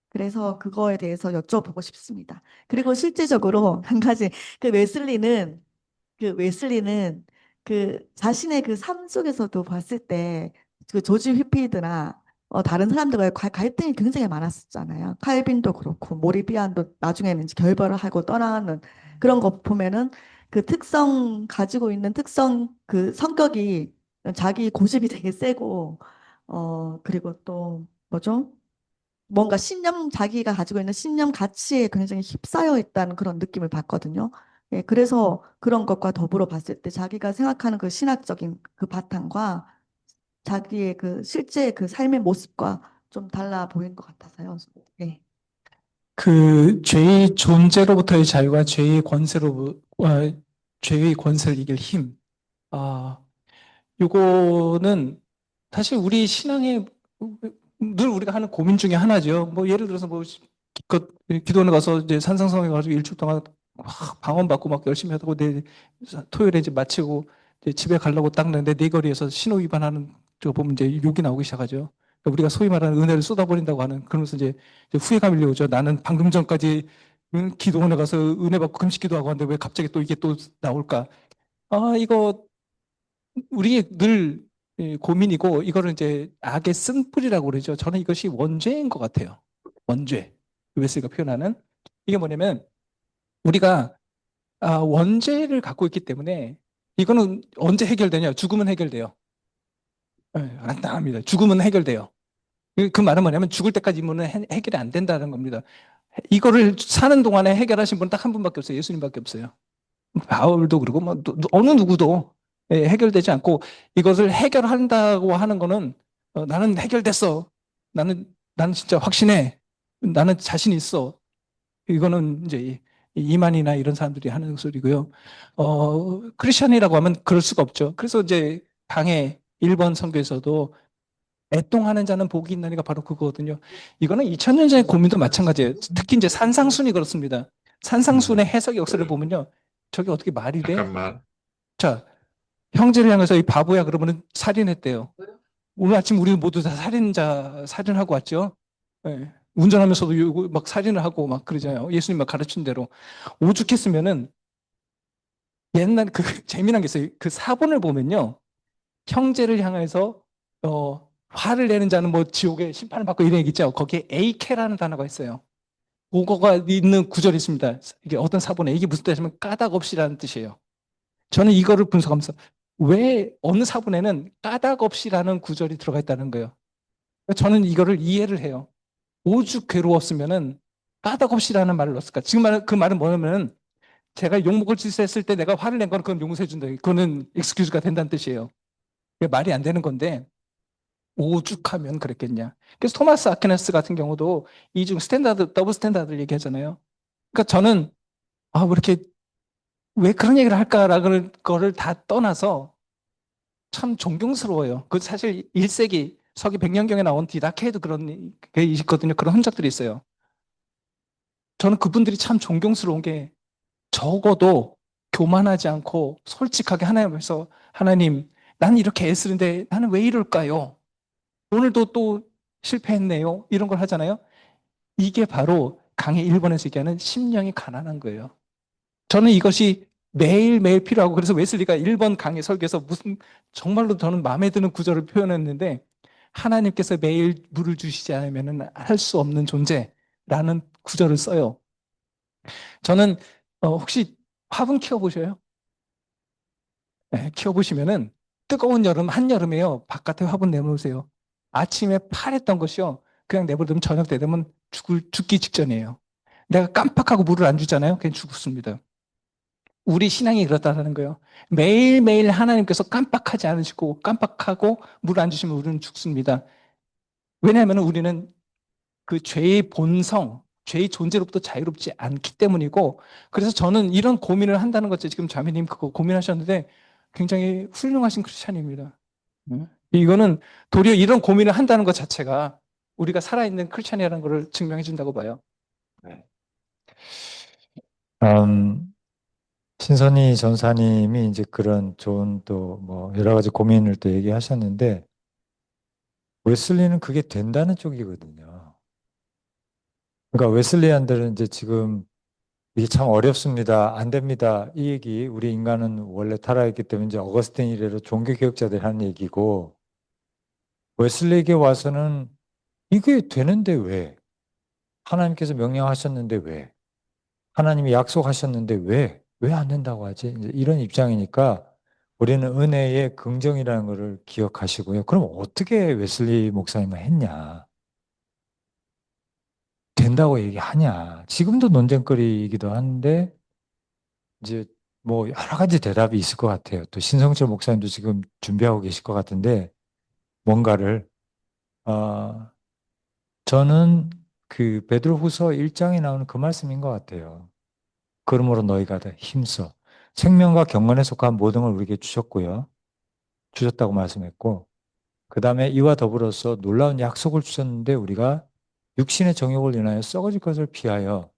그래서 그거에 대해서 여쭤보고 싶습니다. 그리고 실제적으로 한 가지 그 웨슬리는 그 자신의 그 삶 속에서도 봤을 때 그 조지 휘필드나 다른 사람들과의 갈등이 굉장히 많았었잖아요. 칼빈도 그렇고 모리비안도 나중에는 이제 결별을 하고 떠나는 그런 거 보면은 그 특성 가지고 있는 특성 그 성격이 자기 고집이 되게 세고 그리고 또 뭐죠? 뭔가 자기가 가지고 있는 신념 가치에 굉장히 휩싸여 있다는 그런 느낌을 받거든요. 예, 그래서 그런 것과 더불어 봤을 때 자기가 생각하는 그 신학적인 그 바탕과 자기의 그 실제 그 삶의 모습과 좀 달라 보이는 것 같아서요. 네. 그 죄의 존재로부터의 자유와 죄의 권세를 이길 힘. 아, 요거는 사실 우리 신앙에 늘 우리가 하는 고민 중에 하나죠. 뭐 예를 들어서 뭐 기껏 기도원에 가서 이제 산상성에 가지고 일주일 동안 막 방언받고 막 열심히 하고 토요일에 이제 마치고 이제 집에 가려고 딱 내는데 네 거리에서 신호 위반하는 저 보면 이제 욕이 나오기 시작하죠. 그러니까 우리가 소위 말하는 은혜를 쏟아버린다고 하는 그러면서 이제 후회가 밀려오죠. 나는 방금 전까지 기도원에 가서 은혜 받고 금식 기도하고 하는데 왜 갑자기 또 이게 또 나올까? 아, 이거 우리 늘 고민이고 이거를 이제 악의 쓴뿌리라고 그러죠. 저는 이것이 원죄인 것 같아요. 원죄. 웨슬리가 표현하는 이게 뭐냐면 우리가 원죄를 갖고 있기 때문에 이거는 언제 해결되냐? 죽으면 해결돼요. 안 나갑니다. 죽으면 해결돼요. 그 말은 뭐냐면 죽을 때까지 이문은 해결이 안 된다는 겁니다. 이거를 사는 동안에 해결하신 분 딱 한 분밖에 없어요. 예수님밖에 없어요. 바울도 그러고 뭐 어느 누구도 해결되지 않고 이것을 해결한다고 하는 거는 나는 해결됐어. 나는 진짜 확신해. 나는 자신 있어. 이거는 이제 이만이나 이런 사람들이 하는 소리고요. 크리스천이라고 하면 그럴 수가 없죠. 그래서 이제 강해 1번 선교에서도 애통하는 자는 복이 있나니가 바로 그거거든요. 이거는 2000년 전의 고민도 마찬가지예요. 특히 이제 산상순이 그렇습니다. 산상순의 해석 역사를 보면요. 저게 어떻게 말이 돼? 잠깐만. 자, 형제를 향해서 이 바보야 그러면은 살인했대요. 오늘 아침 우리 모두 다 살인하고 왔죠. 예. 운전하면서도 막 살인을 하고 막 그러잖아요. 예수님 막 가르친 대로. 오죽했으면은 옛날 그 재미난 게 있어요. 그 사본을 보면요. 형제를 향해서 화를 내는 자는 뭐 지옥에 심판을 받고 이런 얘기 있죠. 거기에 에이케라는 단어가 있어요. 그거가 있는 구절이 있습니다. 이게 어떤 사본에 이게 무슨 뜻이냐면 까닭 없이라는 뜻이에요. 저는 이거를 분석하면서 왜 어느 사본에는 까닭 없이라는 구절이 들어가 있다는 거예요. 저는 이거를 이해를 해요. 오죽 괴로웠으면은 까닭 없이라는 말을 넣었을까? 지금 그 말은 뭐냐면 제가 욕먹을 짓을 했을 때 내가 화를 낸 건 그건 용서해 준다. 그거는 익스큐즈가 된다는 뜻이에요. 그게 말이 안 되는 건데 오죽하면 그랬겠냐. 그래서 토마스 아퀴나스 같은 경우도 이중 스탠다드, 더블 스탠다드를 얘기하잖아요. 그러니까 저는 왜 이렇게 왜 그런 얘기를 할까라는 거를 다 떠나서 참 존경스러워요. 그 사실 1세기 서기 100년경에 나온 디다케에도 그런 게 있거든요. 그런 흔적들이 있어요. 저는 그분들이 참 존경스러운 게 적어도 교만하지 않고 솔직하게 하나님 앞에서 하나님, 나는 이렇게 애쓰는데 나는 왜 이럴까요? 오늘도 또 실패했네요. 이런 걸 하잖아요. 이게 바로 강의 1번에서 얘기하는 심령이 가난한 거예요. 저는 이것이 매일매일 필요하고, 그래서 웨슬리가 1번 강의 설교에서 무슨 정말로 저는 마음에 드는 구절을 표현했는데, 하나님께서 매일 물을 주시지 않으면 할 수 없는 존재라는 구절을 써요. 저는 혹시 화분 키워보셔요? 네, 키워보시면은 뜨거운 여름, 한여름에요. 바깥에 화분 내놓으세요. 아침에 파랬던 것이요. 그냥 내버려두면 저녁 때 되면 죽기 직전이에요. 내가 깜빡하고 물을 안 주잖아요. 그냥 죽습니다. 우리 신앙이 그렇다는 거예요. 매일매일 하나님께서 깜빡하지 않으시고 깜빡하고 물 안 주시면 우리는 죽습니다. 왜냐하면 우리는 그 죄의 본성, 죄의 존재로부터 자유롭지 않기 때문이고, 그래서 저는 이런 고민을 한다는 거죠. 지금 자매님 그거 고민하셨는데 굉장히 훌륭하신 크리스찬입니다. 이거는 도리어 이런 고민을 한다는 것 자체가 우리가 살아있는 크리스찬이라는 것을 증명해 준다고 봐요. 신선희 전사님이 이제 그런 좋은 또 뭐 여러 가지 고민을 또 얘기하셨는데, 웨슬리는 그게 된다는 쪽이거든요. 그러니까 웨슬리안들은 이제 지금 이게 참 어렵습니다. 안 됩니다. 이 얘기, 우리 인간은 원래 타락했기 때문에 이제 어거스틴 이래로 종교개혁자들이 하는 얘기고, 웨슬리에게 와서는 이게 되는데 왜? 하나님께서 명령하셨는데 왜? 하나님이 약속하셨는데 왜? 왜 안 된다고 하지? 이제 이런 입장이니까 우리는 은혜의 긍정이라는 것을 기억하시고요. 그럼 어떻게 웨슬리 목사님은 했냐? 된다고 얘기하냐? 지금도 논쟁거리이기도 한데 이제 뭐 여러 가지 대답이 있을 것 같아요. 또 신성철 목사님도 지금 준비하고 계실 것 같은데 뭔가를 저는 그 베드로후서 1장에 나오는 그 말씀인 것 같아요. 그러므로 너희가 다 힘써 생명과 경건에 속한 모든 걸 우리에게 주셨고요. 주셨다고 말씀했고, 그 다음에 이와 더불어서 놀라운 약속을 주셨는데 우리가 육신의 정욕을 인하여 썩어질 것을 피하여,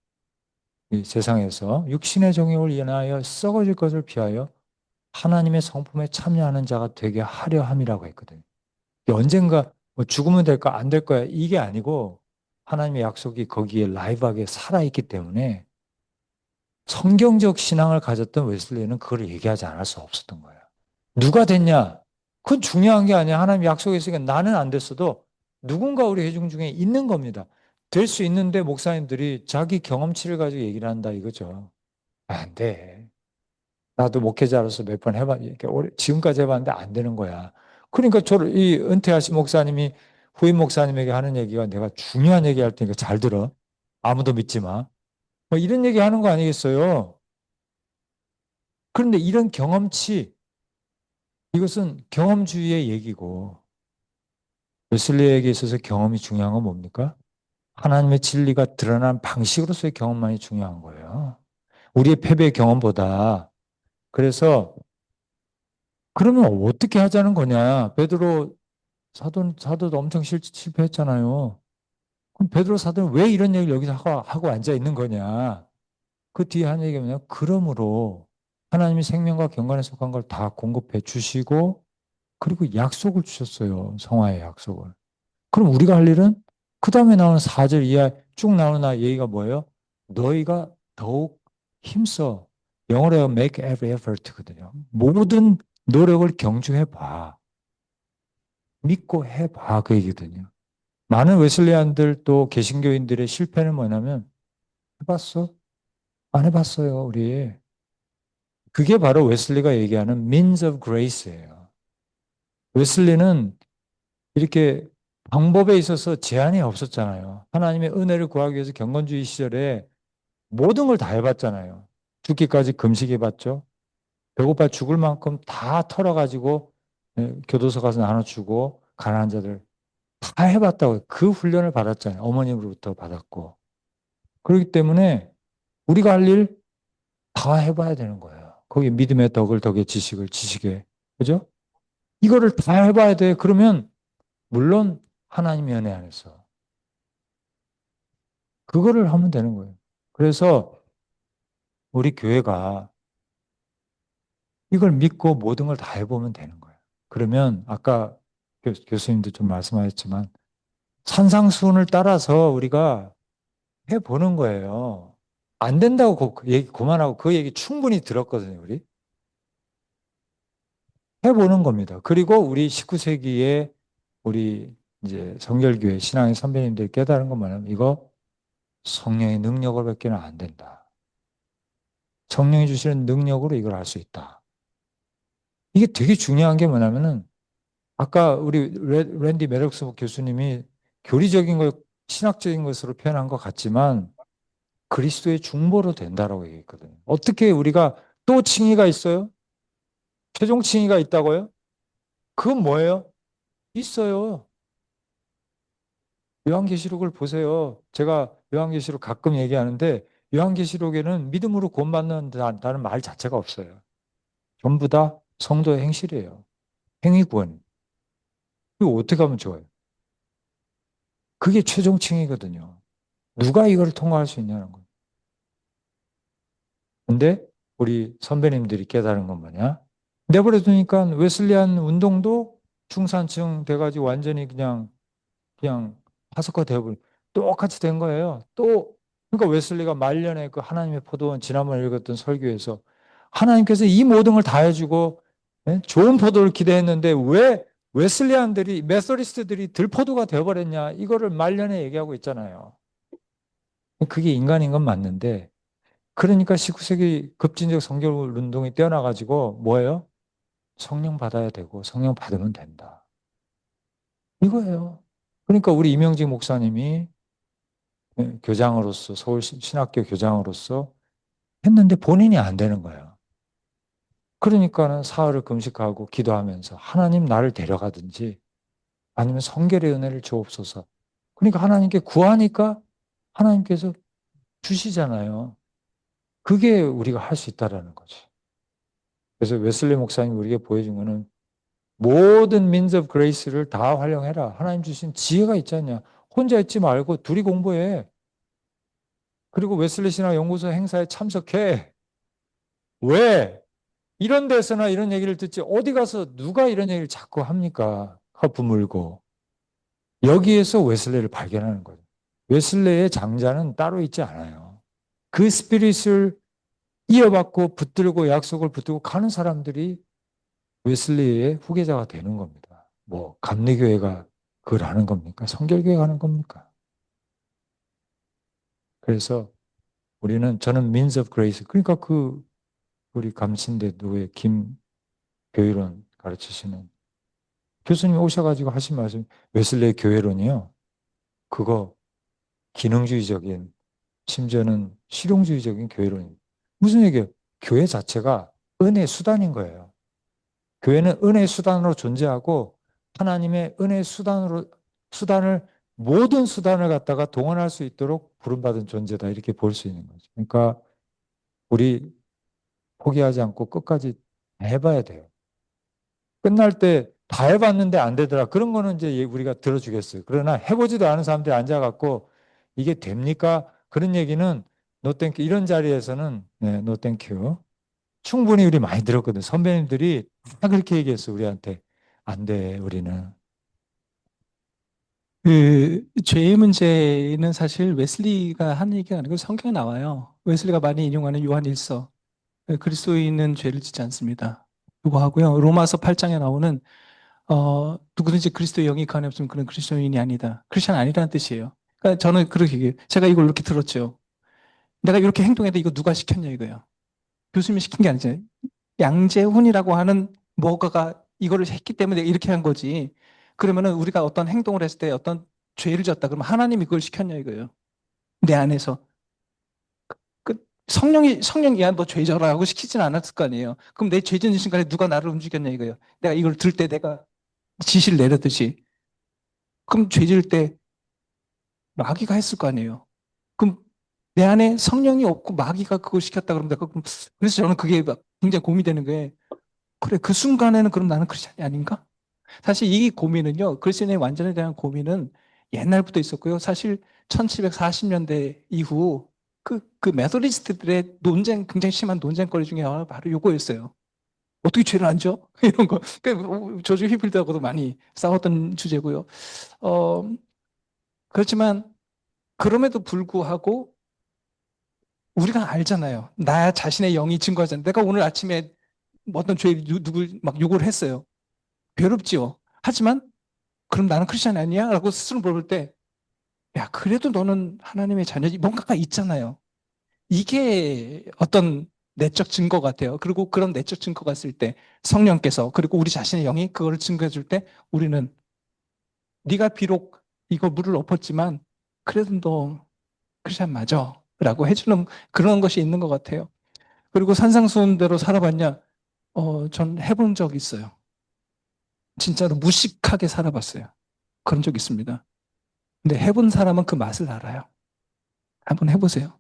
이 세상에서 육신의 정욕을 인하여 썩어질 것을 피하여 하나님의 성품에 참여하는 자가 되게 하려 함이라고 했거든요. 언젠가 뭐 죽으면 될까 안 될 거야 이게 아니고 하나님의 약속이 거기에 라이브하게 살아있기 때문에 성경적 신앙을 가졌던 웨슬리는 그걸 얘기하지 않을 수 없었던 거예요. 누가 됐냐? 그건 중요한 게 아니야. 하나님 약속했으니까 나는 안 됐어도 누군가 우리 회중 중에 있는 겁니다. 될 수 있는데 목사님들이 자기 경험치를 가지고 얘기를 한다 이거죠. 안 돼. 나도 목회자로서 몇 번 해봐. 지금까지 해봤는데 안 되는 거야. 그러니까 저를 이 은퇴하신 목사님이 후임 목사님에게 하는 얘기가 내가 중요한 얘기 할 테니까 잘 들어. 아무도 믿지 마. 뭐 이런 얘기 하는 거 아니겠어요? 그런데 이런 경험치, 이것은 경험주의의 얘기고, 웨슬리에게 있어서 경험이 중요한 건 뭡니까? 하나님의 진리가 드러난 방식으로서의 경험만이 중요한 거예요. 우리의 패배의 경험보다. 그래서 그러면 어떻게 하자는 거냐? 베드로 사도도 엄청 실패했잖아요. 그럼 베드로 사도는 왜 이런 얘기를 여기서 하고 앉아 있는 거냐? 그 뒤에 한 얘기가 뭐냐? 그러므로 하나님이 생명과 경건에 속한 걸 다 공급해 주시고 그리고 약속을 주셨어요. 성화의 약속을. 그럼 우리가 할 일은 그 다음에 나오는 4절 이하 쭉 나오는 얘기가 뭐예요? 너희가 더욱 힘써. 영어로 make every effort거든요. 모든 노력을 경주해 봐. 믿고 해봐. 그 얘기거든요. 많은 웨슬리안들 또 개신교인들의 실패는 뭐냐면 해봤어? 안 해봤어요. 우리. 그게 바로 웨슬리가 얘기하는 means of grace예요. 웨슬리는 이렇게 방법에 있어서 제한이 없었잖아요. 하나님의 은혜를 구하기 위해서 경건주의 시절에 모든 걸 다 해봤잖아요. 죽기까지 금식해봤죠. 배고파 죽을 만큼 다 털어가지고 교도소 가서 나눠주고 가난한 자들 다 해봤다고 그 훈련을 받았잖아요. 어머님으로부터 받았고. 그렇기 때문에 우리가 할 일 다 해봐야 되는 거예요. 거기 믿음의 덕을 덕의 지식을 지식에. 그죠? 이거를 다 해봐야 돼. 그러면 물론 하나님의 은혜 안에서 그거를 하면 되는 거예요. 그래서 우리 교회가 이걸 믿고 모든 걸 다 해보면 되는 거예요. 그러면 아까 교수님도 좀 말씀하셨지만 산상수훈을 따라서 우리가 해보는 거예요. 안 된다고 그 얘기 그만하고 그 얘기 충분히 들었거든요, 우리. 해보는 겁니다. 그리고 우리 19세기에 우리 이제 성결교회 신앙의 선배님들이 깨달은 건 뭐냐면 이거 성령의 능력으로 밖에는 안 된다. 성령이 주시는 능력으로 이걸 할 수 있다. 이게 되게 중요한 게 뭐냐면은 아까 우리 랜디 메럭스 교수님이 교리적인 걸 신학적인 것으로 표현한 것 같지만 그리스도의 중보로 된다라고 얘기했거든요. 어떻게 우리가 또 칭의가 있어요? 최종 칭의가 있다고요? 그건 뭐예요? 있어요. 요한계시록을 보세요. 제가 요한계시록 가끔 얘기하는데 요한계시록에는 믿음으로 구원받는다는 말 자체가 없어요. 전부 다 성도의 행실이에요. 행위 구원. 이거 어떻게 하면 좋아요? 그게 최종 칭의거든요. 누가 이걸 통과할 수 있냐는 거예요. 근데 우리 선배님들이 깨달은 건 뭐냐? 내버려 두니까 웨슬리안 운동도 중산층 돼가지고 완전히 그냥 파석화 되어버린 똑같이 된 거예요. 또 그러니까 웨슬리가 말년에 그 하나님의 포도원 지난번에 읽었던 설교에서 하나님께서 이 모든 걸 다 해주고 좋은 포도를 기대했는데 왜 웨슬리안들이 메소리스트들이 들포도가 되어버렸냐 이거를 말년에 얘기하고 있잖아요. 그게 인간인 건 맞는데 그러니까 19세기 급진적 성결 운동이 뛰어나가지고 뭐예요? 성령 받아야 되고 성령 받으면 된다. 이거예요. 그러니까 우리 이명직 목사님이 교장으로서 서울 신학교 교장으로서 했는데 본인이 안 되는 거예요. 그러니까는 사흘을 금식하고 기도하면서 하나님 나를 데려가든지 아니면 성결의 은혜를 주옵소서. 그러니까 하나님께 구하니까 하나님께서 주시잖아요. 그게 우리가 할 수 있다라는 거죠. 그래서 웨슬리 목사님이 우리에게 보여준 거는 모든 means of grace를 다 활용해라. 하나님 주신 지혜가 있지 않냐. 혼자 있지 말고 둘이 공부해. 그리고 웨슬리 신학 연구소 행사에 참석해. 왜? 이런 데서나 이런 얘기를 듣지 어디 가서 누가 이런 얘기를 자꾸 합니까? 허프 물고. 여기에서 웨슬리를 발견하는 거예요. 웨슬리의 장자는 따로 있지 않아요. 그 스피릿을 이어받고 붙들고 약속을 붙들고 가는 사람들이 웨슬리의 후계자가 되는 겁니다. 뭐 감리교회가 그걸 하는 겁니까? 성결교회가 하는 겁니까? 그래서 저는 means of grace 그러니까 우리 감신대 누구의 김교일원 가르치시는 교수님이 오셔가지고 하신 말씀 웨슬리의 교회론이요. 그거 기능주의적인 심지어는 실용주의적인 교회론입니다. 무슨 얘기예요? 교회 자체가 은혜의 수단인 거예요. 교회는 은혜의 수단으로 존재하고 하나님의 은혜의 수단을 모든 수단을 갖다가 동원할 수 있도록 부름받은 존재다 이렇게 볼 수 있는 거죠. 그러니까 우리 포기하지 않고 끝까지 해봐야 돼요. 끝날 때 다 해봤는데 안 되더라. 그런 거는 이제 우리가 들어주겠어요. 그러나 해보지도 않은 사람들이 앉아갖고 이게 됩니까? 그런 얘기는 노 땡큐 이런 자리에서는 노 땡큐. 충분히 우리 많이 들었거든요. 선배님들이 다 그렇게 얘기했어 우리한테. 안 돼 우리는. 그 죄의 문제는 사실 웨슬리가 한 얘기가 아니고 성경에 나와요. 웨슬리가 많이 인용하는 요한 1서. 그리스도인은 죄를 짓지 않습니다. 그거 하고요. 로마서 8장에 나오는 누구든지 그리스도의 영이 그 안에 없으면 그는 그리스도인이 아니다. 크리스천 아니라는 뜻이에요. 그러니까 저는 그렇게 얘기해요. 제가 이걸 이렇게 들었죠. 내가 이렇게 행동했는데 이거 누가 시켰냐 이거예요. 교수님이 시킨 게 아니잖아요. 양재훈이라고 하는 뭐가가 이거를 했기 때문에 이렇게 한 거지. 그러면은 우리가 어떤 행동을 했을 때 어떤 죄를 졌다 그러면 하나님이 그걸 시켰냐 이거예요. 내 안에서. 성령이 야 너 죄 져라고 시키지는 않았을 거 아니에요. 그럼 내 죄 짓는 순간에 누가 나를 움직였냐 이거예요. 내가 이걸 들 때 내가 지시를 내렸듯이. 그럼 죄 지을 때 마귀가 했을 거 아니에요. 그럼 내 안에 성령이 없고 마귀가 그걸 시켰다 그러면 그래서 저는 그게 막 굉장히 고민이 되는 거예요. 그래 그 순간에는 그럼 나는 크리스천이 아닌가? 사실 이 고민은요. 그리스도인의 완전에 대한 고민은 옛날부터 있었고요. 사실 1740년대 이후 그 메소디스트들의 굉장히 심한 논쟁거리 중에 하나가 바로 요거였어요. 어떻게 죄를 안 져? 이런 거. 조지 휘필드하고도 많이 싸웠던 주제고요. 그렇지만 그럼에도 불구하고 우리가 알잖아요. 나 자신의 영이 증거하잖아요. 내가 오늘 아침에 어떤 죄 누굴 막 욕을 했어요. 괴롭지요. 하지만 그럼 나는 크리스찬 아니야? 라고 스스로 물어볼 때, 야, 그래도 너는 하나님의 자녀지. 뭔가가 있잖아요. 이게 어떤 내적 증거 같아요. 그리고 그런 내적 증거가 있을 때 성령께서 그리고 우리 자신의 영이 그거를 증거해 줄 때 우리는 네가 비록 이거 물을 엎었지만 그래도 너 크리스찬 맞아. 라고 해주는 그런 것이 있는 것 같아요. 그리고 산상수훈대로 살아봤냐? 전 해본 적 있어요. 진짜로 무식하게 살아봤어요. 그런 적 있습니다. 근데 해본 사람은 그 맛을 알아요. 한번 해보세요.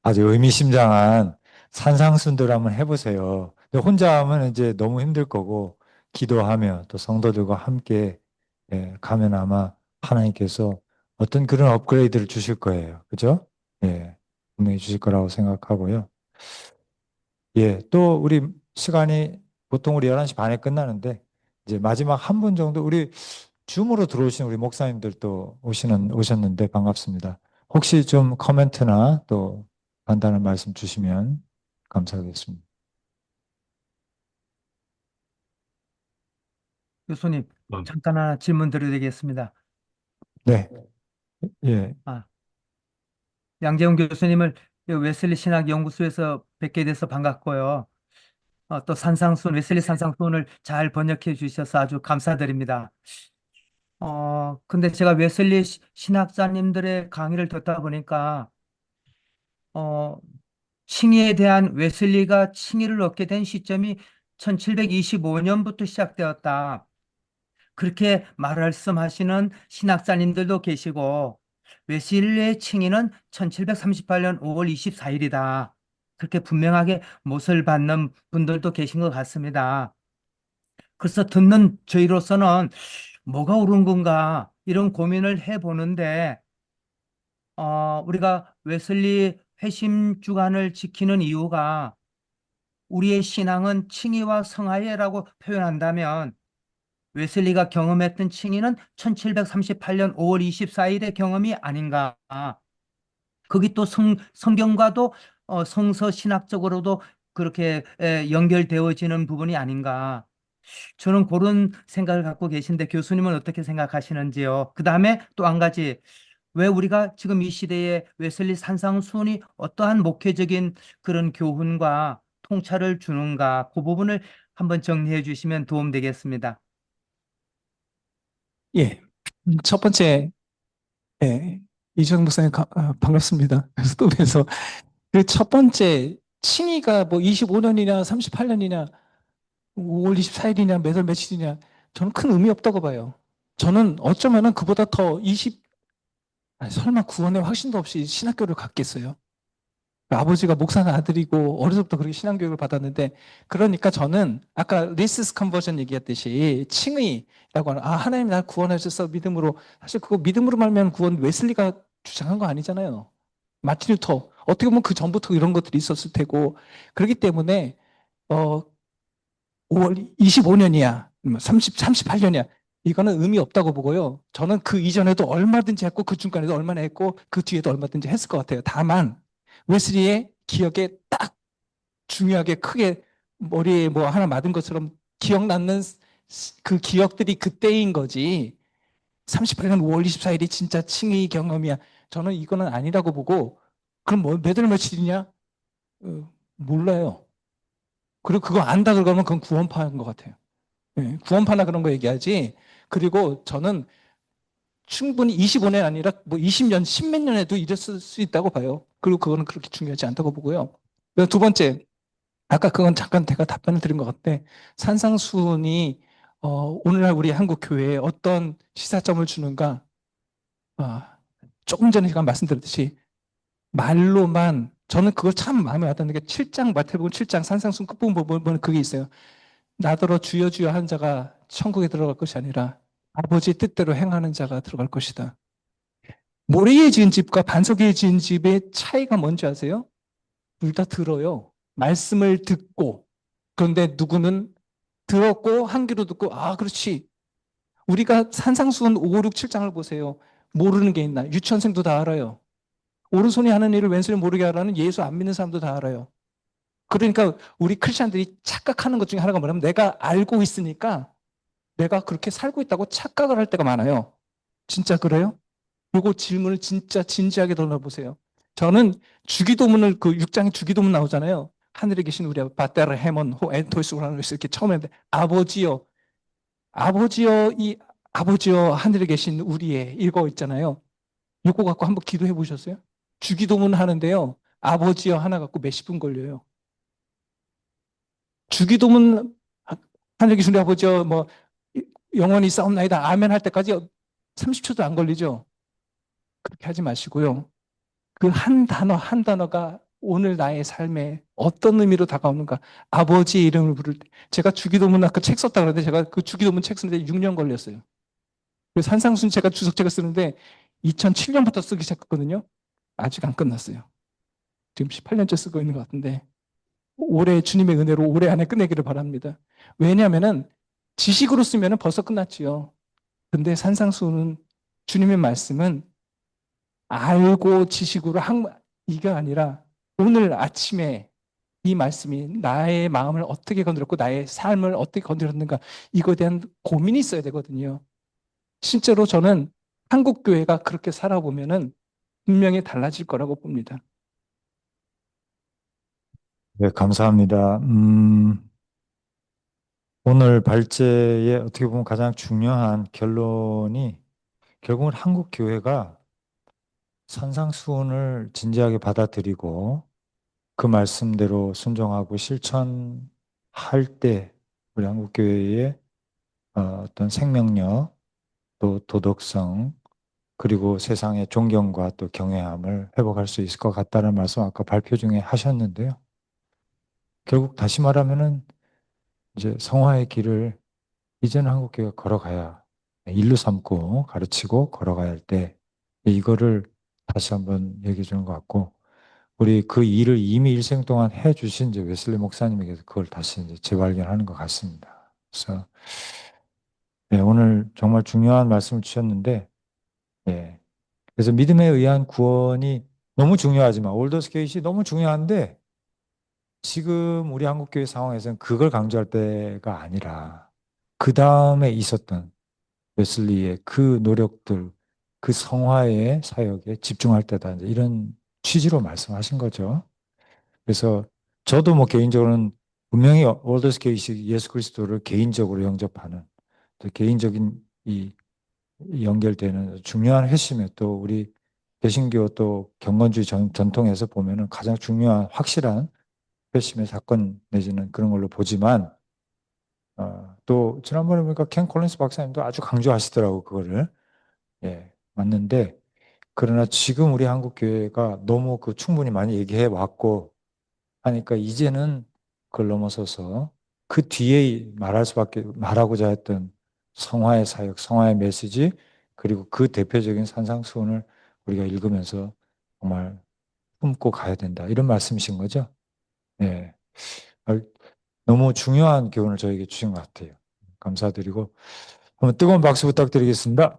아주 의미심장한 산상순들 한번 해보세요. 근데 혼자 하면 이제 너무 힘들 거고, 기도하며 또 성도들과 함께 가면 아마 하나님께서 어떤 그런 업그레이드를 주실 거예요. 그죠? 예, 분명히 주실 거라고 생각하고요. 예, 또 우리 시간이 보통 우리 11시 반에 끝나는데, 이제 마지막 한 분 정도, 우리 줌으로 들어오신 우리 목사님들도 오셨는데 반갑습니다. 혹시 좀 코멘트나 또 간단한 말씀 주시면 감사하겠습니다. 교수님, 어. 잠깐 하나 질문 드려도 되겠습니다. 네, 예, 양재훈 교수님을 웨슬리 신학 연구소에서 뵙게 돼서 반갑고요. 또 웨슬리 산상수훈을 잘 번역해 주셔서 아주 감사드립니다. 근데 제가 웨슬리 신학자님들의 강의를 듣다 보니까, 어, 칭의에 대한 웨슬리가 칭의를 얻게 된 시점이 1725년부터 시작되었다. 그렇게 말씀하시는 신학자님들도 계시고, 웨슬리의 칭의는 1738년 5월 24일이다. 그렇게 분명하게 못을 받는 분들도 계신 것 같습니다. 그래서 듣는 저희로서는 뭐가 옳은 건가 이런 고민을 해보는데, 우리가 웨슬리 회심 주간을 지키는 이유가 우리의 신앙은 칭의와 성화예라고 표현한다면 웨슬리가 경험했던 칭의는 1738년 5월 24일의 경험이 아닌가. 거기 또 성경과도 성서 신학적으로도 그렇게 연결되어지는 부분이 아닌가. 저는 그런 생각을 갖고 계신데 교수님은 어떻게 생각하시는지요? 그 다음에 또 한 가지, 왜 우리가 지금 이 시대에 웨슬리 산상수훈이 어떠한 목회적인 그런 교훈과 통찰을 주는가, 그 부분을 한번 정리해 주시면 도움되겠습니다. 예. 첫 번째, 예. 이정 목사님 반갑습니다. 그래서 그 첫 번째 칭의가 뭐 25년이냐 38년이냐 5월 24일이냐 몇 월 며칠이냐 저는 큰 의미 없다고 봐요. 저는 어쩌면은 그보다 더 설마 구원에 확신도 없이 신학교를 갔겠어요. 아버지가 목사는 아들이고 어려서부터 그렇게 신앙교육을 받았는데 그러니까 저는 아까 리시스 컨버전 얘기했듯이 칭의라고 하는 하나님 날 구원하셔서 믿음으로 사실 그거 믿음으로 말면 구원 웨슬리가 주장한 거 아니잖아요. 마틴 루터 어떻게 보면 그 전부터 이런 것들이 있었을 테고 그렇기 때문에 5월 25년이야 38년이야 이거는 의미 없다고 보고요. 저는 그 이전에도 얼마든지 했고 그 중간에도 얼마나 했고 그 뒤에도 얼마든지 했을 것 같아요. 다만 웨슬리의 기억에 딱 중요하게 크게 머리에 뭐 하나 맞은 것처럼 기억나는 그 기억들이 그때인 거지 38년 5월 24일이 진짜 칭의 경험이야. 저는 이거는 아니라고 보고 그럼 뭐 몇 월 며칠이냐? 몰라요. 그리고 그거 안다 그러면 그건 구원파인 것 같아요. 네, 구원파나 그런 거 얘기하지. 그리고 저는 충분히 25년 아니라 뭐 20년, 10몇 년에도 이랬을 수 있다고 봐요. 그리고 그거는 그렇게 중요하지 않다고 보고요. 두 번째, 아까 그건 잠깐 제가 답변을 드린 것 같아. 산상수훈이 오늘날 우리 한국 교회에 어떤 시사점을 주는가? 조금 전에 제가 말씀드렸듯이 말로만 저는 그걸 참 마음에 와닿는 게 7장 마태복음 7장 산상수훈 끝부분 보면 그게 있어요. 나더러 주여 주여 하는 자가 천국에 들어갈 것이 아니라 아버지 뜻대로 행하는 자가 들어갈 것이다. 모래에 지은 집과 반석에 지은 집의 차이가 뭔지 아세요? 둘 다 들어요. 말씀을 듣고. 그런데 누구는 들었고 한 귀로 듣고 그렇지. 우리가 산상수훈 5, 6, 7장을 보세요. 모르는 게 있나? 유치원생도 다 알아요. 오른손이 하는 일을 왼손이 모르게 하라는 예수 안 믿는 사람도 다 알아요. 그러니까 우리 크리스천들이 착각하는 것 중에 하나가 뭐냐면 내가 알고 있으니까 내가 그렇게 살고 있다고 착각을 할 때가 많아요. 진짜 그래요? 요거 질문을 진짜 진지하게 돌아보세요. 저는 주기도문을 그 6장에 주기도문 나오잖아요. 하늘에 계신 우리 아버지 바테르 헤몬 호 엔토이스 오라노스 이렇게 처음에 했는데 아버지여 아버지여 이 아버지여 하늘에 계신 우리의 이거 있잖아요. 요거 갖고 한번 기도해 보셨어요? 주기도문 하는데요. 아버지여 하나 갖고 몇십 분 걸려요. 주기도문 하늘에 계신 우리 아버지여 뭐 영원히 싸움나이다 아멘 할 때까지 30초도 안 걸리죠. 그렇게 하지 마시고요. 그 한 단어 한 단어가 오늘 나의 삶에 어떤 의미로 다가오는가. 아버지의 이름을 부를 때 제가 주기도문 아까 책 썼다 그러는데 제가 그 주기도문 책 쓰는데 6년 걸렸어요. 그래서 산상순 제가 주석책을 쓰는데 2007년부터 쓰기 시작했거든요. 아직 안 끝났어요. 지금 18년째 쓰고 있는 것 같은데 올해 주님의 은혜로 올해 안에 끝내기를 바랍니다. 왜냐하면은 지식으로 쓰면은 벌써 끝났지요. 근데 산상수훈은 주님의 말씀은 알고 지식으로 한 이게 아니라 오늘 아침에 이 말씀이 나의 마음을 어떻게 건드렸고 나의 삶을 어떻게 건드렸는가 이거에 대한 고민이 있어야 되거든요. 실제로 저는 한국 교회가 그렇게 살아보면은 분명히 달라질 거라고 봅니다. 네, 감사합니다. 오늘 발제의 어떻게 보면 가장 중요한 결론이 결국은 한국 교회가 산상수훈을 진지하게 받아들이고 그 말씀대로 순종하고 실천할 때 우리 한국 교회의 어떤 생명력 또 도덕성 그리고 세상의 존경과 또 경외함을 회복할 수 있을 것 같다는 말씀 아까 발표 중에 하셨는데요. 결국 다시 말하면은 이제 성화의 길을 이제는 한국 교회가 걸어가야 일로 삼고 가르치고 걸어가야 할 때 이거를 다시 한번 얘기해 주는 것 같고 우리 그 일을 이미 일생 동안 해 주신 이제 웨슬리 목사님에게서 그걸 다시 이제 재발견하는 것 같습니다. 그래서 네, 오늘 정말 중요한 말씀을 주셨는데 예. 그래서 믿음에 의한 구원이 너무 중요하지만 올더스 게이트이 너무 중요한데 지금 우리 한국교회 상황에서는 그걸 강조할 때가 아니라 그 다음에 있었던 웨슬리의 그 노력들, 그 성화의 사역에 집중할 때다. 이제 이런 취지로 말씀하신 거죠. 그래서 저도 뭐 개인적으로는 분명히 올더스 게이트 예수 그리스도를 개인적으로 영접하는 또 개인적인 이 연결되는 중요한 회심에 또 우리 개신교 또 경건주의 전통에서 보면은 가장 중요한 확실한 회심의 사건 내지는 그런 걸로 보지만 또 지난번에 보니까 켄 콜린스 박사님도 아주 강조하시더라고 그거를 예 맞는데 그러나 지금 우리 한국 교회가 너무 그 충분히 많이 얘기해 왔고 하니까 이제는 그걸 넘어서서 그 뒤에 말하고자 했던 성화의 사역, 성화의 메시지 그리고 그 대표적인 산상수훈을 우리가 읽으면서 정말 품고 가야 된다 이런 말씀이신 거죠? 예. 너무 중요한 교훈을 저에게 주신 것 같아요. 감사드리고 한번 뜨거운 박수 부탁드리겠습니다.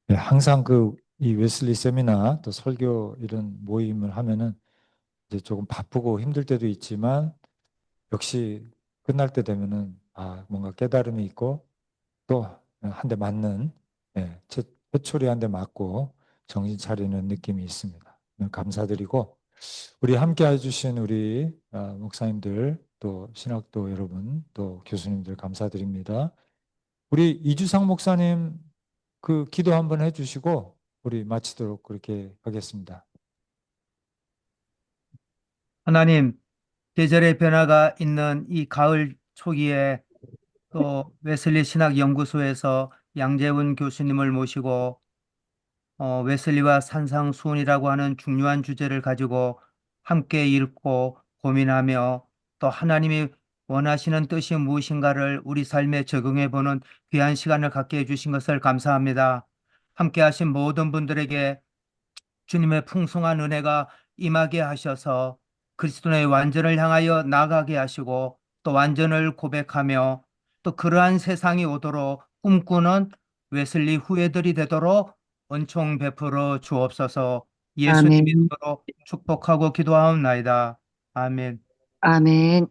네, 항상 이 웨슬리 세미나 또 설교 이런 모임을 하면은 이제 조금 바쁘고 힘들 때도 있지만 역시 끝날 때 되면은 뭔가 깨달음이 있고 또 한 대 맞는 예, 회초리 한 대 맞고 정신 차리는 느낌이 있습니다. 감사드리고 우리 함께 해주신 우리 목사님들 또 신학도 여러분 또 교수님들 감사드립니다. 우리 이주상 목사님 그 기도 한번 해주시고 우리 마치도록 그렇게 하겠습니다. 하나님, 계절의 변화가 있는 이 가을 초기에 또 웨슬리 신학연구소에서 양재훈 교수님을 모시고 웨슬리와 산상수훈이라고 하는 중요한 주제를 가지고 함께 읽고 고민하며 또 하나님이 원하시는 뜻이 무엇인가를 우리 삶에 적용해 보는 귀한 시간을 갖게 해주신 것을 감사합니다. 함께 하신 모든 분들에게 주님의 풍성한 은혜가 임하게 하셔서 그리스도의 완전을 향하여 나가게 하시고 또 완전을 고백하며 또 그러한 세상이 오도록 꿈꾸는 웨슬리 후예들이 되도록 은총 베풀어 주옵소서. 예수님 아멘. 이름으로 축복하고 기도하옵나이다. 아멘. 아멘.